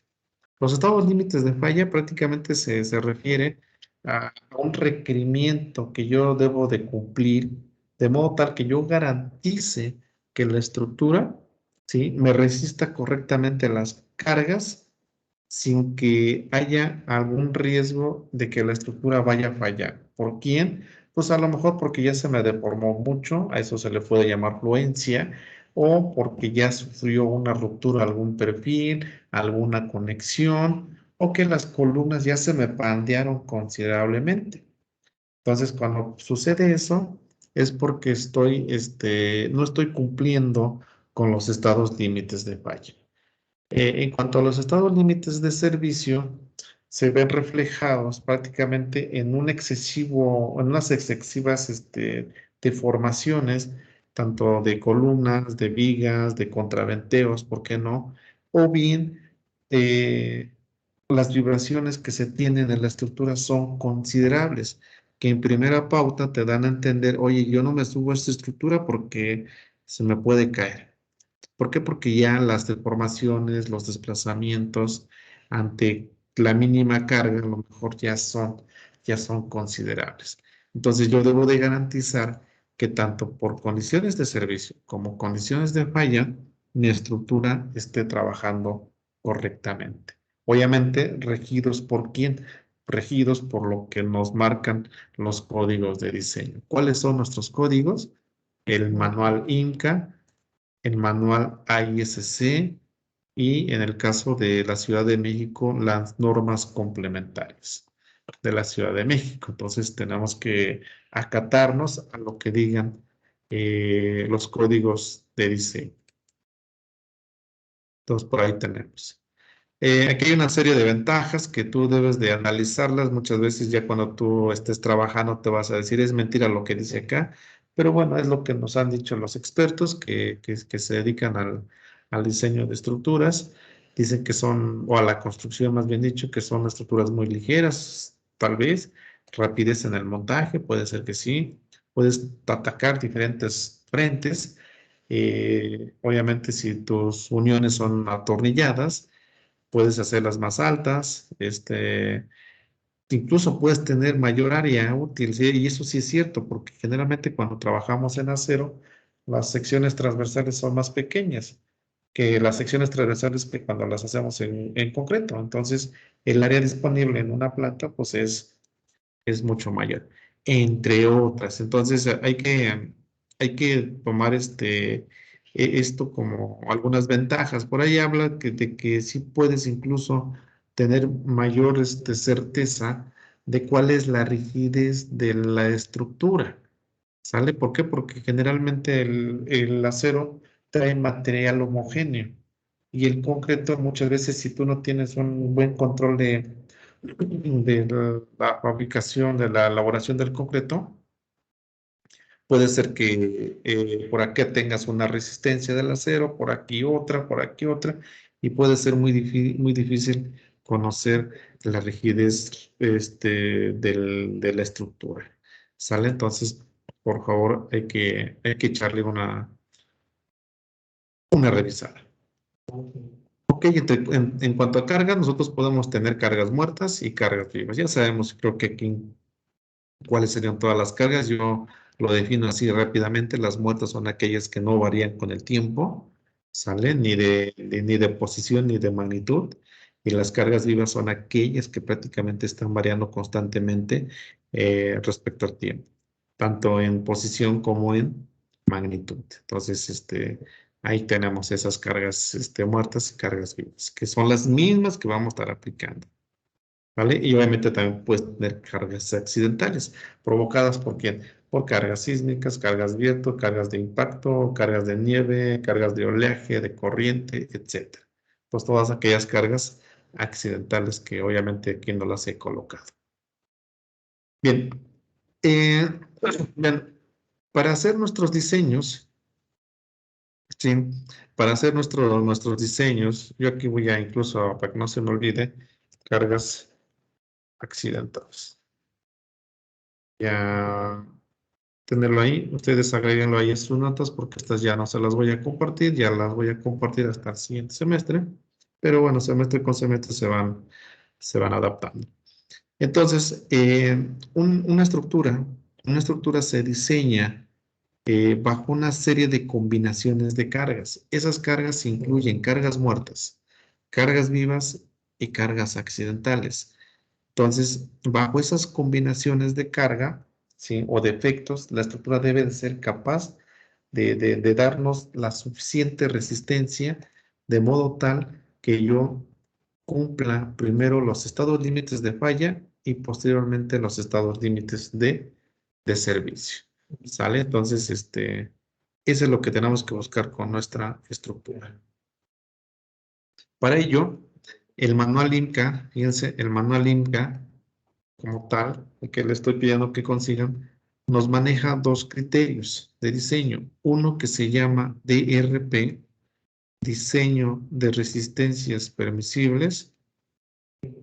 Los estados límites de falla prácticamente se refiere a un requerimiento que yo debo de cumplir, de modo tal que yo garantice que la estructura, ¿sí?, me resista correctamente las cargas sin que haya algún riesgo de que la estructura vaya a fallar. ¿Por quién? Pues a lo mejor porque ya se me deformó mucho, a eso se le puede llamar fluencia, o porque ya sufrió una ruptura algún perfil, alguna conexión, o que las columnas ya se me pandearon considerablemente. Entonces, cuando sucede eso, es porque no estoy cumpliendo con los estados límites de falla. En cuanto a los estados límites de servicio, se ven reflejados prácticamente en unas excesivas deformaciones, tanto de columnas, de vigas, de contraventeos, ¿por qué no? O bien, eh, las vibraciones que se tienen en la estructura son considerables, que en primera pauta te dan a entender, oye, yo no me subo a esta estructura porque se me puede caer. ¿Por qué? Porque ya las deformaciones, los desplazamientos ante la mínima carga, a lo mejor ya son considerables. Entonces yo debo de garantizar que tanto por condiciones de servicio como condiciones de falla, mi estructura esté trabajando correctamente. Obviamente, regidos por quién? Regidos por lo que nos marcan los códigos de diseño. ¿Cuáles son nuestros códigos? El manual INCA, el manual AISC y en el caso de la Ciudad de México, las normas complementarias de la Ciudad de México. Entonces tenemos que acatarnos a lo que digan los códigos de diseño. Entonces por ahí tenemos. Aquí hay una serie de ventajas que tú debes de analizarlas. Muchas veces ya cuando tú estés trabajando te vas a decir, es mentira lo que dice acá, pero bueno, es lo que nos han dicho los expertos que se dedican al diseño de estructuras. Dicen que son, o a la construcción más bien dicho, que son estructuras muy ligeras, tal vez, rapidez en el montaje, puede ser que sí. Puedes atacar diferentes frentes. Obviamente si tus uniones son atornilladas, puedes hacerlas más altas, incluso puedes tener mayor área útil, ¿sí? Y eso sí es cierto, porque generalmente cuando trabajamos en acero, las secciones transversales son más pequeñas que las secciones transversales que cuando las hacemos en concreto. Entonces, el área disponible en una planta, pues es mucho mayor, entre otras. Entonces, hay que tomar esto como algunas ventajas. Por ahí habla de que sí puedes incluso tener mayor certeza de cuál es la rigidez de la estructura. ¿Sale? ¿Por qué? Porque generalmente el acero trae material homogéneo y el concreto muchas veces si tú no tienes un buen control de la fabricación, de la elaboración del concreto, puede ser que por aquí tengas una resistencia del acero, por aquí otra, y puede ser muy difícil conocer la rigidez de la estructura. ¿Sale? Entonces, por favor, hay que echarle una revisada. Ok, en cuanto a cargas, nosotros podemos tener cargas muertas y cargas vivas. Ya sabemos, creo que aquí cuáles serían todas las cargas. Yo lo defino así rápidamente. Las muertas son aquellas que no varían con el tiempo, ¿sale? Ni de posición ni de magnitud. Y las cargas vivas son aquellas que prácticamente están variando constantemente respecto al tiempo, tanto en posición como en magnitud. Entonces, ahí tenemos esas cargas muertas y cargas vivas, que son las mismas que vamos a estar aplicando. ¿Vale? Y obviamente también puedes tener cargas accidentales, provocadas por quién? Por cargas sísmicas, cargas viento, cargas de impacto, cargas de nieve, cargas de oleaje, de corriente, etc. Pues todas aquellas cargas accidentales que obviamente aquí no las he colocado. Bien, eh, bien, para hacer nuestros diseños, ¿sí? Para hacer nuestros diseños, yo aquí voy a incluso, para que no se me olvide, cargas accidentales. Ya tenerlo ahí, ustedes agréguenlo ahí en sus notas porque estas ya no se las voy a compartir, ya las voy a compartir hasta el siguiente semestre, pero bueno, semestre con semestre se van adaptando. Entonces, una estructura se diseña bajo una serie de combinaciones de cargas. Esas cargas incluyen cargas muertas, cargas vivas y cargas accidentales. Entonces, bajo esas combinaciones de carga, ¿sí? O de efectos, la estructura debe de ser capaz de darnos la suficiente resistencia de modo tal que yo cumpla primero los estados límites de falla y posteriormente los estados límites de servicio. ¿Sale? Entonces, eso es lo que tenemos que buscar con nuestra estructura. Para ello, el manual IMCA, fíjense, el manual IMCA como tal, el que le estoy pidiendo que consigan, nos maneja dos criterios de diseño. Uno que se llama DRP, diseño de resistencias permisibles,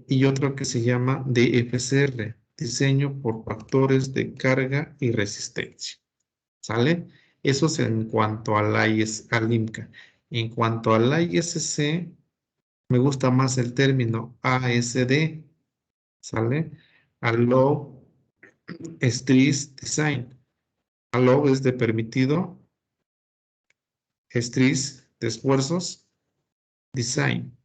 y otro que se llama DFCR, diseño por factores de carga y resistencia. ¿Sale? Eso es en cuanto al IMCA. En cuanto al ISC, me gusta más el término ASD, ¿sale? Allow Stress Design. Allow es de permitido, stress de esfuerzos, design,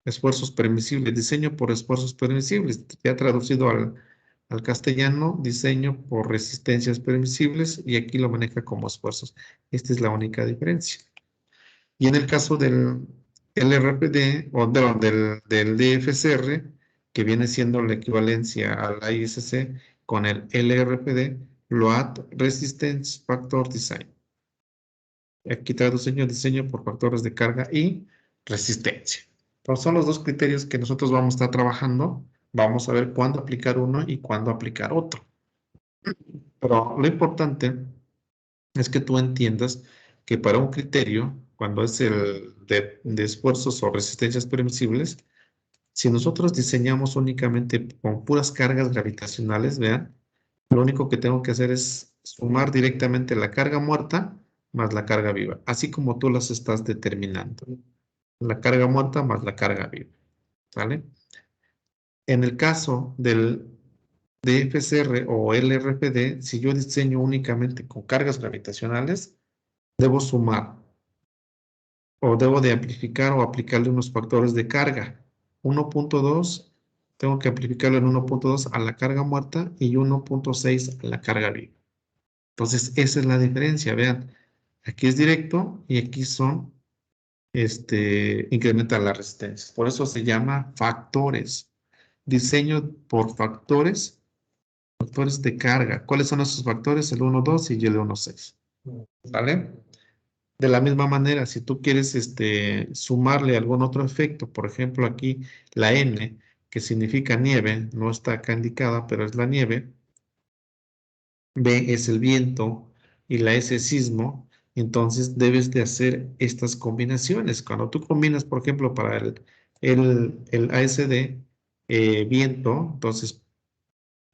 esfuerzos permisibles, diseño por esfuerzos permisibles. Ya traducido al castellano, diseño por resistencias permisibles y aquí lo maneja como esfuerzos. Esta es la única diferencia. Y en el caso del LRPD o del DFCR, que viene siendo la equivalencia al ISC con el LRPD, Load Resistance Factor Design. Aquí traduce diseño por factores de carga y resistencia. Entonces son los dos criterios que nosotros vamos a estar trabajando. Vamos a ver cuándo aplicar uno y cuándo aplicar otro. Pero lo importante es que tú entiendas que para un criterio, cuando es el de esfuerzos o resistencias permisibles, si nosotros diseñamos únicamente con puras cargas gravitacionales, vean, lo único que tengo que hacer es sumar directamente la carga muerta más la carga viva, así como tú las estás determinando. La carga muerta más la carga viva, ¿vale? En el caso del DFCR o LRPD, si yo diseño únicamente con cargas gravitacionales, debo sumar o debo de amplificar o aplicarle unos factores de carga. 1.2, tengo que amplificarlo en 1.2 a la carga muerta y 1.6 a la carga viva. Entonces, esa es la diferencia, vean. Aquí es directo y aquí son incrementa la resistencia. Por eso se llama factores. Diseño por factores de carga. ¿Cuáles son esos factores? El 1, 2 y el 1, 6. ¿Vale? De la misma manera, si tú quieres sumarle algún otro efecto, por ejemplo, aquí la N, que significa nieve, no está acá indicada, pero es la nieve. B es el viento y la S es sismo. Entonces debes de hacer estas combinaciones. Cuando tú combinas, por ejemplo, para el ASD, viento, entonces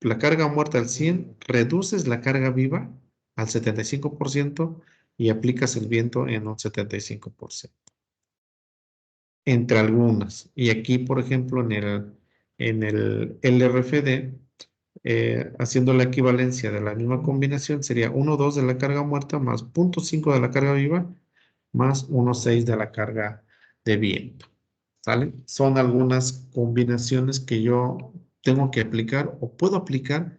la carga muerta al 100, reduces la carga viva al 75% y aplicas el viento en un 75%. Entre algunas. Y aquí, por ejemplo, en el LRFD, haciendo la equivalencia de la misma combinación, sería 1,2 de la carga muerta más 0,5 de la carga viva más 1,6 de la carga de viento. ¿Sale? Son algunas combinaciones que yo tengo que aplicar o puedo aplicar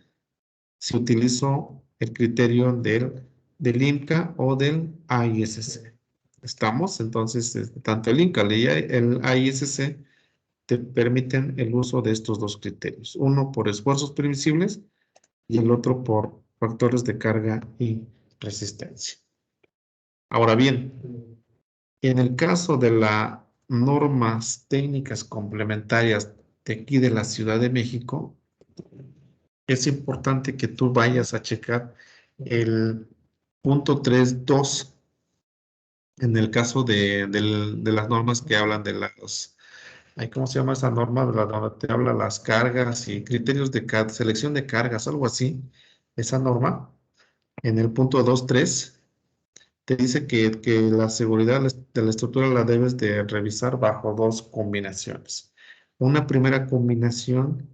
si utilizo el criterio del IMCA o del AISC. ¿Estamos? Entonces, tanto el IMCA y el AISC te permiten el uso de estos dos criterios. Uno por esfuerzos previsibles y el otro por factores de carga y resistencia. Ahora bien, en el caso de las normas técnicas complementarias de aquí de la Ciudad de México, es importante que tú vayas a checar el punto 3.2 en el caso de las normas que hablan de las, ¿cómo se llama esa norma? De la donde te habla las cargas y criterios de selección de cargas, algo así. Esa norma, en el punto 2.3, te dice que la seguridad de la estructura la debes de revisar bajo dos combinaciones. Una primera combinación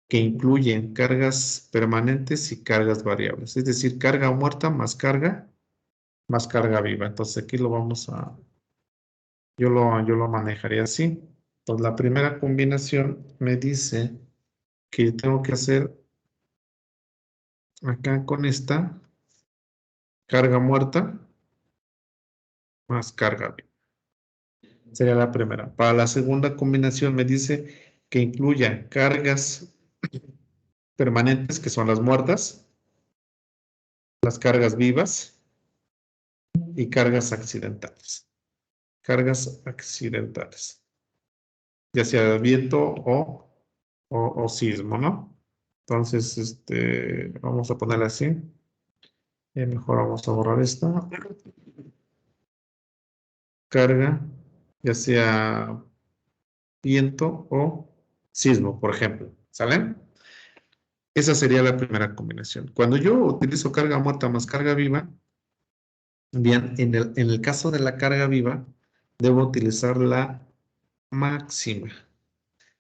que incluye cargas permanentes y cargas variables, es decir, carga muerta más carga viva. Entonces aquí yo lo manejaría así. Entonces la primera combinación me dice que tengo que hacer acá con esta carga muerta más carga viva. Sería la primera. Para la segunda combinación me dice que incluya cargas permanentes, que son las muertas, las cargas vivas y cargas accidentales. Cargas accidentales. Ya sea viento o sismo, ¿no? Entonces, vamos a ponerle así. Mejor vamos a borrar esta. Carga, ya sea viento o sismo, por ejemplo. ¿Sale? Esa sería la primera combinación. Cuando yo utilizo carga muerta más carga viva, bien, en el caso de la carga viva, debo utilizar la máxima.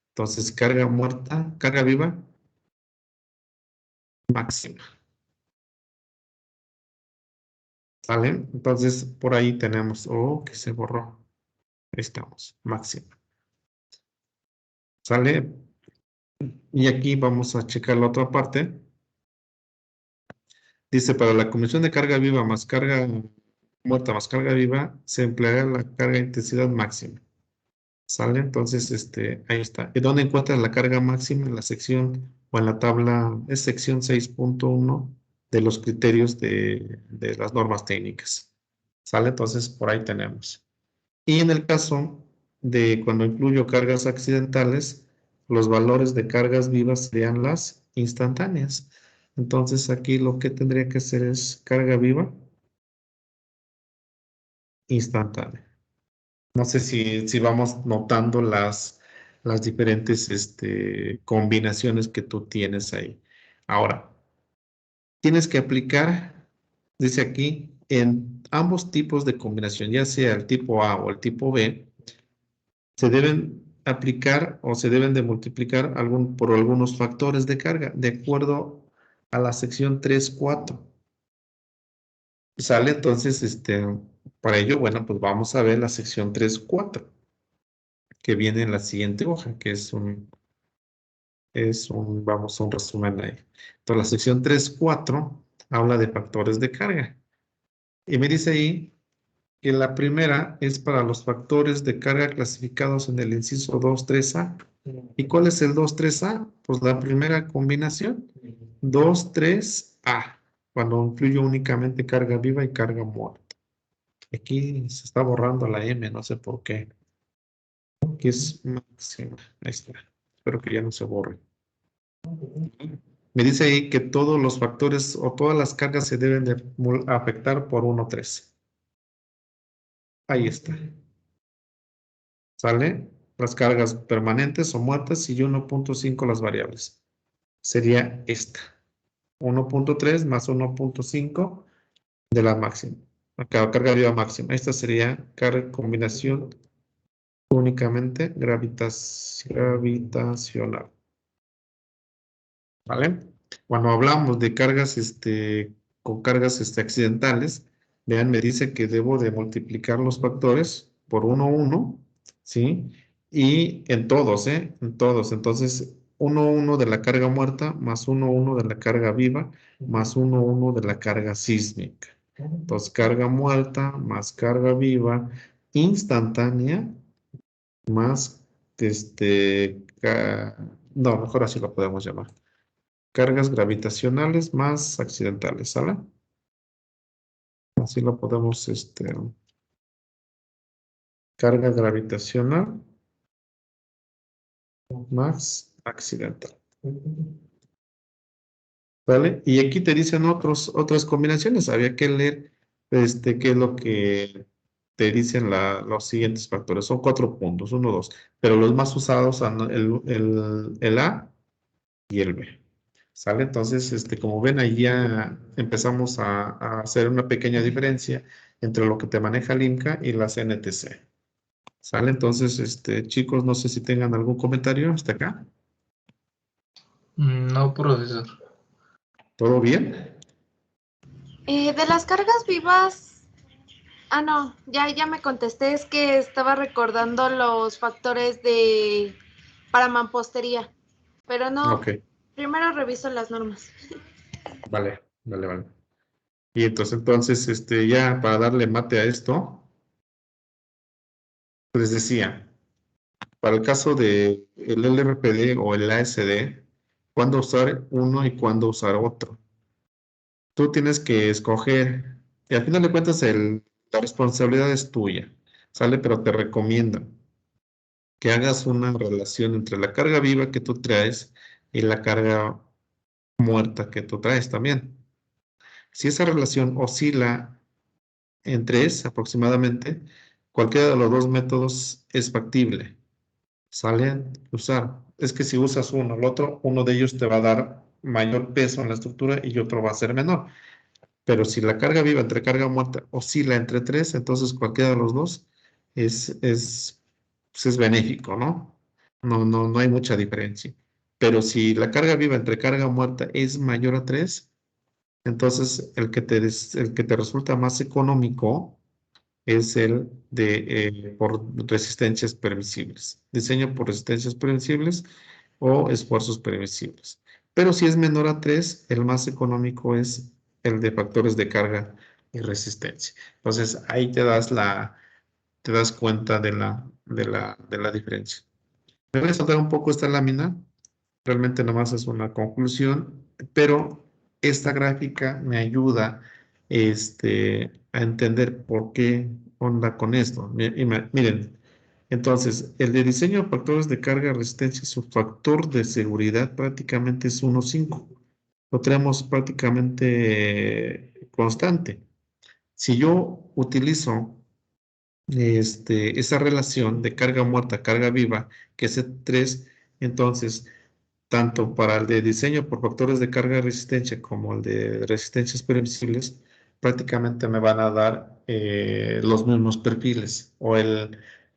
Entonces, carga muerta, carga viva, máxima. ¿Sale? Entonces, por ahí tenemos, que se borró. Ahí estamos, máxima. ¿Sale? Y aquí vamos a checar la otra parte. Dice, para la comisión de carga viva más carga muerta más carga viva, se empleará la carga de intensidad máxima. ¿Sale? Entonces, ahí está. ¿Y dónde encuentras la carga máxima? En la sección o en la tabla, es sección 6.1 de los criterios de las normas técnicas. ¿Sale? Entonces, por ahí tenemos. Y en el caso de cuando incluyo cargas accidentales, los valores de cargas vivas serían las instantáneas. Entonces, aquí lo que tendría que hacer es carga viva instantánea. No sé si vamos notando las diferentes combinaciones que tú tienes ahí. Ahora, tienes que aplicar, dice aquí, en ambos tipos de combinación, ya sea el tipo A o el tipo B, se deben aplicar o se deben de multiplicar por algunos factores de carga, de acuerdo a la sección 3.4. ¿Sale? Entonces, para ello, bueno, pues vamos a ver la sección 3.4. Que viene en la siguiente hoja, que vamos a un resumen ahí. Entonces, la sección 3.4 habla de factores de carga. Y me dice ahí que la primera es para los factores de carga clasificados en el inciso 2.3a. ¿Y cuál es el 2.3a? Pues la primera combinación, 2.3a, cuando incluye únicamente carga viva y carga muerta. Aquí se está borrando la M, no sé por qué. Aquí es máxima. Ahí está. Espero que ya no se borre. Me dice ahí que todos los factores o todas las cargas se deben de afectar por 1.3. Ahí está. ¿Sale? Las cargas permanentes o muertas y 1.5 las variables. Sería esta. 1.3 más 1.5 de la máxima. Acá, carga viva máxima. Esta sería carga combinación únicamente gravitacional. ¿Vale? Cuando hablamos de cargas con cargas accidentales, vean, me dice que debo de multiplicar los factores por 1, ¿sí? Y en todos, ¿eh? En todos. Entonces, 1 de la carga muerta más 1 de la carga viva más 1 de la carga sísmica. Entonces, carga muerta más carga viva instantánea más, no, mejor así lo podemos llamar. Cargas gravitacionales más accidentales, ¿sale? Así lo podemos, carga gravitacional más accidental. ¿Vale? Y aquí te dicen otras combinaciones. Había que leer, qué es lo que te dicen los siguientes factores. Son 4 puntos, 1, 2. Pero los más usados son el A y el B. ¿Sale? Entonces, como ven, ahí ya empezamos a hacer una pequeña diferencia entre lo que te maneja el INCA y las NTC. ¿Sale? Entonces, chicos, no sé si tengan algún comentario hasta acá. No, profesor. ¿Todo bien? De las cargas vivas, no, ya me contesté, es que estaba recordando los factores para mampostería, pero no, Ok, primero reviso las normas. vale. Y entonces, ya para darle mate a esto, les decía, para el caso de el LRPD o el ASD, ¿cuándo usar uno y cuándo usar otro? Tú tienes que escoger, y al final de cuentas la responsabilidad es tuya, ¿sale? Pero te recomiendo que hagas una relación entre la carga viva que tú traes y la carga muerta que tú traes también. Si esa relación oscila en 3 aproximadamente, cualquiera de los dos métodos es factible. ¿Sale? Usar. Es que si usas uno, el otro, uno de ellos te va a dar mayor peso en la estructura y otro va a ser menor. Pero si la carga viva entre carga muerta oscila entre 3, entonces cualquiera de los dos pues es benéfico, ¿no? No hay mucha diferencia. Pero si la carga viva entre carga muerta es mayor a 3, entonces el que te resulta más económico es el por resistencias permisibles. Diseño por resistencias permisibles o esfuerzos permisibles. Pero si es menor a 3, el más económico es el de factores de carga y resistencia. Entonces, ahí te das cuenta de la diferencia. Me voy a saltar un poco esta lámina. Realmente nomás es una conclusión, pero esta gráfica me ayuda a entender por qué onda con esto. Miren, entonces, el de diseño de factores de carga y resistencia, su factor de seguridad prácticamente es 1,5. Lo tenemos prácticamente constante. Si yo utilizo esa relación de carga muerta, carga viva, que es 3, entonces tanto para el de diseño por factores de carga y resistencia como el de resistencias permisibles, prácticamente me van a dar los mismos perfiles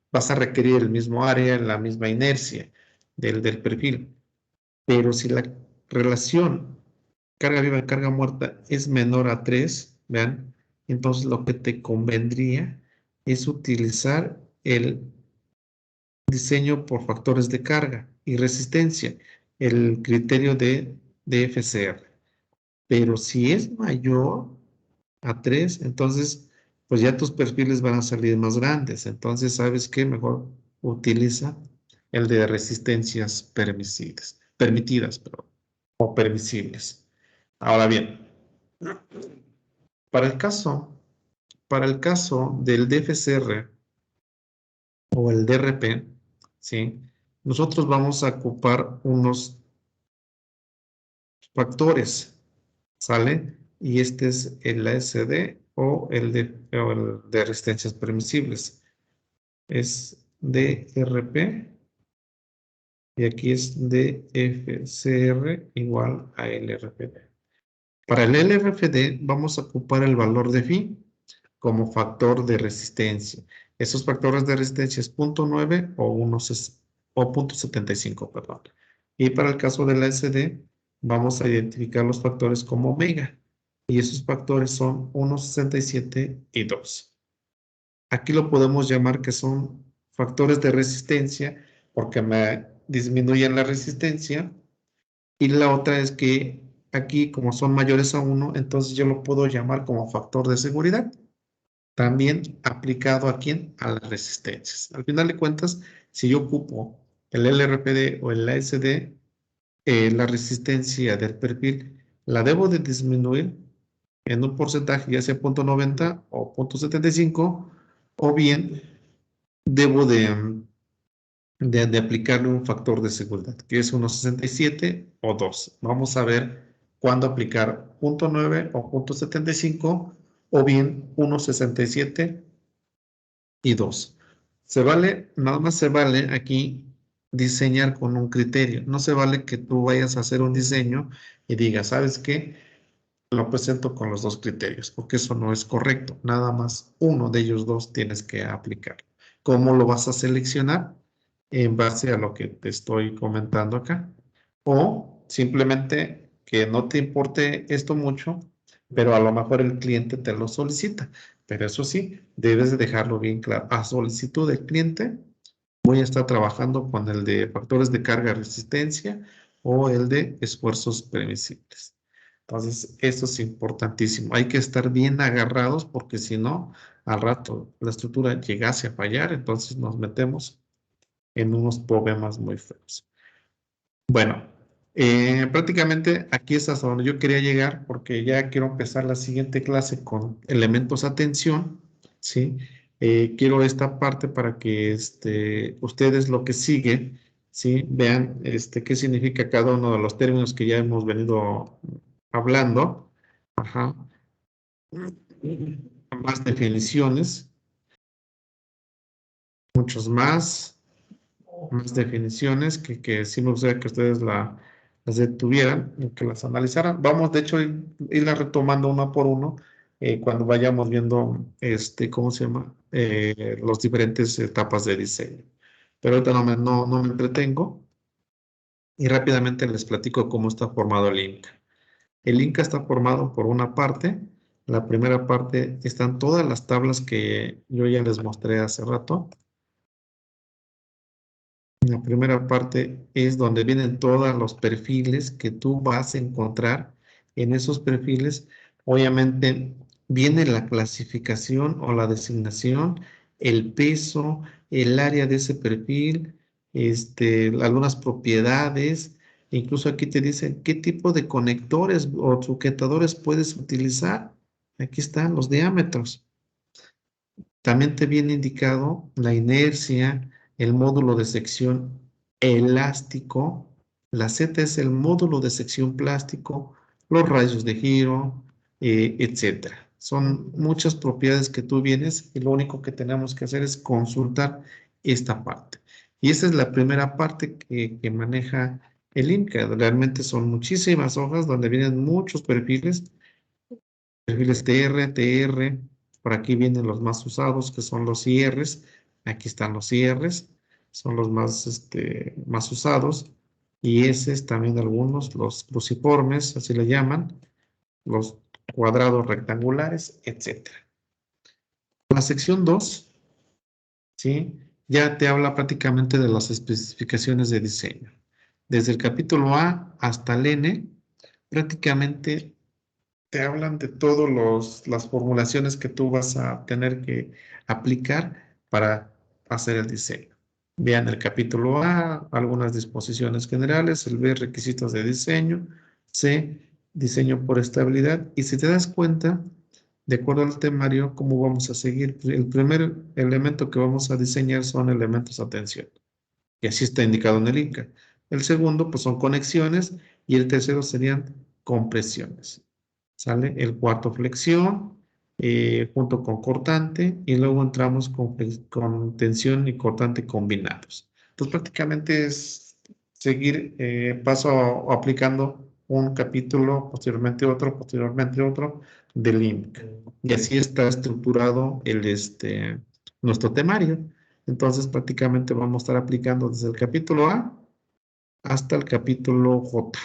vas a requerir el mismo área, la misma inercia del perfil. Pero si la relación carga viva y carga muerta es menor a 3, vean, entonces lo que te convendría es utilizar el diseño por factores de carga y resistencia, el criterio de FCR. Pero si es mayor a 3, entonces pues ya tus perfiles van a salir más grandes. Entonces, ¿sabes qué? Mejor utiliza el de resistencias permitidas, perdón, o permisibles. Ahora bien, para el caso, del DFCR o el DRP, ¿sí? Nosotros vamos a ocupar unos factores, ¿sale? Y este es el ASD o el de resistencias permisibles. Es DRP y aquí es DFCR igual a LRFD. Para el LRFD vamos a ocupar el valor de phi como factor de resistencia. Esos factores de resistencia es 0.9 o 0.75, perdón. Y para el caso de la SD, vamos a identificar los factores como omega. Y esos factores son 1.67 y 2. Aquí lo podemos llamar que son factores de resistencia porque me disminuyen la resistencia. Y la otra es que aquí, como son mayores a 1, entonces yo lo puedo llamar como factor de seguridad. También aplicado a quién? A las resistencias. Al final de cuentas, si yo ocupo el LRPD o el ASD, la resistencia del perfil la debo de disminuir en un porcentaje, ya sea 0.90 o 0.75, o bien debo de aplicarle un factor de seguridad, que es 1.67 o 2. Vamos a ver cuándo aplicar 0.9 o 0.75 o bien 1.67 y 2. Nada más se vale aquí diseñar con un criterio. No se vale que tú vayas a hacer un diseño y digas, ¿sabes qué? Lo presento con los dos criterios, porque eso no es correcto. Nada más uno de ellos dos tienes que aplicar. ¿Cómo lo vas a seleccionar? En base a lo que te estoy comentando acá. O simplemente que no te importe esto mucho, pero a lo mejor el cliente te lo solicita. Pero eso sí, debes de dejarlo bien claro. A solicitud del cliente, voy a estar trabajando con el de factores de carga resistencia o el de esfuerzos permisibles. Entonces, esto es importantísimo. Hay que estar bien agarrados porque si no, al rato la estructura llegase a fallar, entonces nos metemos en unos problemas muy feos. Bueno, prácticamente aquí es hasta donde yo quería llegar porque ya quiero empezar la siguiente clase con elementos atención, ¿sí? Quiero esta parte para que ustedes lo que sigue, ¿sí? Vean qué significa cada uno de los términos que ya hemos venido hablando. Ajá. Más definiciones, muchos más definiciones que sí me gustaría que ustedes las detuvieran, que las analizaran. Vamos, de hecho, irla retomando uno por uno cuando vayamos viendo, ¿cómo se llama? Las diferentes etapas de diseño. Pero ahorita no me entretengo y rápidamente les platico cómo está formado el Inca. El Inca está formado por una parte. La primera parte están todas las tablas que yo ya les mostré hace rato. La primera parte es donde vienen todos los perfiles que tú vas a encontrar. En esos perfiles, obviamente, viene la clasificación o la designación, el peso, el área de ese perfil, algunas propiedades. Incluso aquí te dicen qué tipo de conectores o sujetadores puedes utilizar. Aquí están los diámetros. También te viene indicado la inercia, el módulo de sección elástico, la Z es el módulo de sección plástico, los radios de giro, etcétera. Son muchas propiedades que tú vienes y lo único que tenemos que hacer es consultar esta parte. Y esa es la primera parte que maneja el INCA. Realmente son muchísimas hojas donde vienen muchos perfiles TR. Por aquí vienen los más usados, que son los IRs. Aquí están los IRs, son los más usados. Y ese también algunos, los cruciformes, así le llaman, los cuadrados rectangulares, etc. La sección 2, ¿sí? Ya te habla prácticamente de las especificaciones de diseño. Desde el capítulo A hasta el N, prácticamente te hablan de todas las formulaciones que tú vas a tener que aplicar para hacer el diseño. Vean el capítulo A, algunas disposiciones generales, el B, requisitos de diseño, C, diseño por estabilidad. Y si te das cuenta, de acuerdo al temario, ¿cómo vamos a seguir? El primer elemento que vamos a diseñar son elementos a tensión. Y así está indicado en el INCA. El segundo, pues son conexiones. Y el tercero serían compresiones. ¿Sale? El cuarto, flexión, junto con cortante. Y luego entramos con tensión y cortante combinados. Entonces, prácticamente es seguir aplicando un capítulo, posteriormente otro del INCA. Y así está estructurado nuestro temario. Entonces, prácticamente vamos a estar aplicando desde el capítulo A hasta el capítulo J,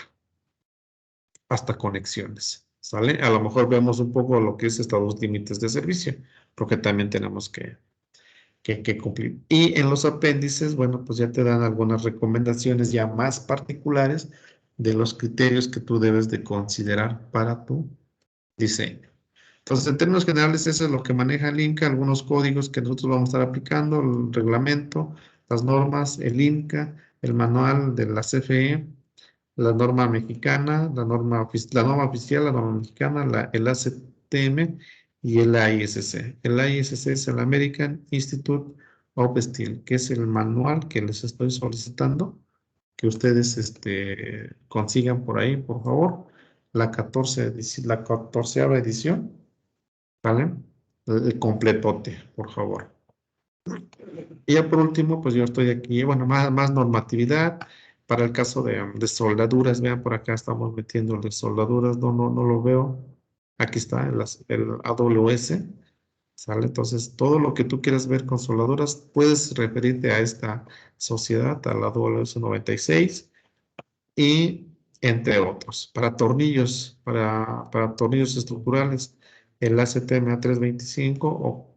hasta conexiones. ¿Sale? A lo mejor vemos un poco lo que es estos límites de servicio, porque también tenemos que cumplir. Y en los apéndices, bueno, pues ya te dan algunas recomendaciones ya más particulares de los criterios que tú debes de considerar para tu diseño. Entonces, en términos generales, eso es lo que maneja el INCA, algunos códigos que nosotros vamos a estar aplicando, el reglamento, las normas, el INCA, el manual de la CFE, la norma mexicana, la norma oficial, la norma mexicana, el ACTM y el AISC. El AISC es el American Institute of Steel, que es el manual que les estoy solicitando que ustedes consigan por ahí, por favor, la 14ª edición. ¿Vale? El completote, por favor. Y ya por último, pues yo estoy aquí, bueno, más normatividad para el caso de soldaduras. Vean, por acá estamos metiendo de soldaduras, no lo veo. Aquí está el AWS, ¿sale? Entonces, todo lo que tú quieras ver con soldaduras, puedes referirte a esta sociedad, a la AWS 96 y entre otros. Para tornillos, para tornillos estructurales, el ACTM A325 o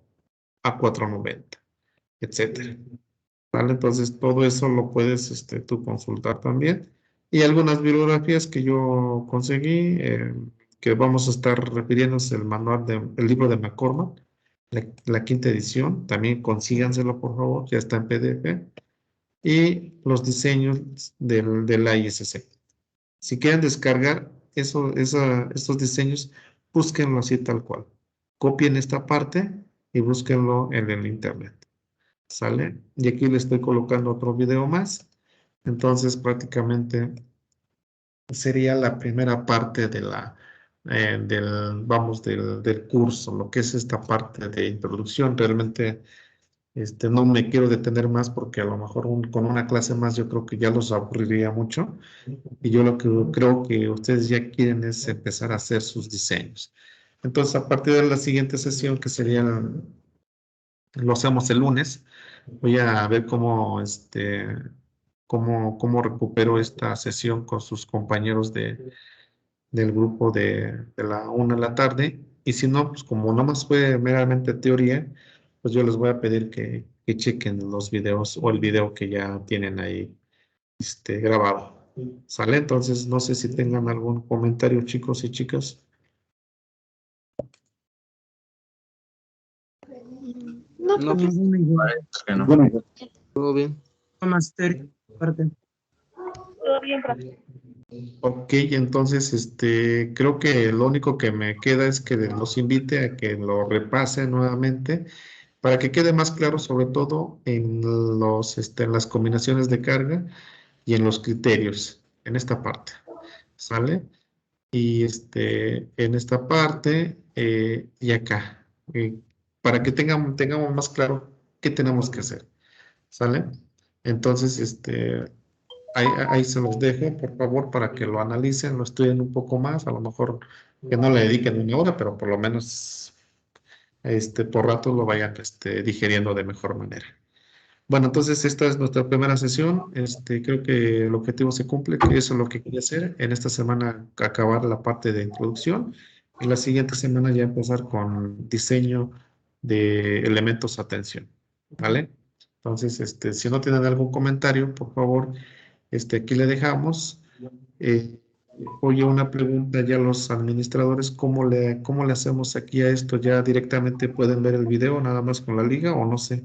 A490, etcétera. ¿Vale? Entonces, todo eso lo puedes tú consultar también. Y algunas bibliografías que yo conseguí, que vamos a estar refiriéndonos el libro de McCormack, la quinta edición, también consíganselo por favor, ya está en PDF, y los diseños del ISC. Si quieren descargar estos diseños, búsquenlo así tal cual. Copien esta parte y búsquenlo en el internet. ¿Sale? Y aquí le estoy colocando otro video más. Entonces, prácticamente sería la primera parte del curso, lo que es esta parte de introducción. Realmente no me quiero detener más porque a lo mejor con una clase más yo creo que ya los aburriría mucho. Y yo lo que creo que ustedes ya quieren es empezar a hacer sus diseños. Entonces, a partir de la siguiente sesión, que sería, lo hacemos el lunes, voy a ver cómo recupero esta sesión con sus compañeros del grupo de la 1 de la tarde. Y si no, pues como nomás fue meramente teoría, pues yo les voy a pedir que chequen los videos o el video que ya tienen ahí grabado. ¿Sale? Entonces, no sé si tengan algún comentario, chicos y chicas. No, No, pues, Que no. Bueno, todo bien. Master, parte. Ok, entonces creo que lo único que me queda es que los invite a que lo repasen nuevamente para que quede más claro, sobre todo en las combinaciones de carga y en los criterios, en esta parte. ¿Sale? Y en esta parte y acá, para que tengamos más claro qué tenemos que hacer. ¿Sale? Entonces, ahí se los dejo, por favor, para que lo analicen, lo estudien un poco más, a lo mejor que no le dediquen una hora, pero por lo menos por rato lo vayan digiriendo de mejor manera. Bueno, entonces esta es nuestra primera sesión. Creo que el objetivo se cumple, que eso es lo que quería hacer. En esta semana acabar la parte de introducción y la siguiente semana ya empezar con diseño de elementos a tensión. ¿Vale? Entonces, si no tienen algún comentario, por favor, aquí le dejamos. Oye, una pregunta ya a los administradores, cómo le hacemos aquí a esto? ¿Ya directamente pueden ver el video nada más con la liga o no sé?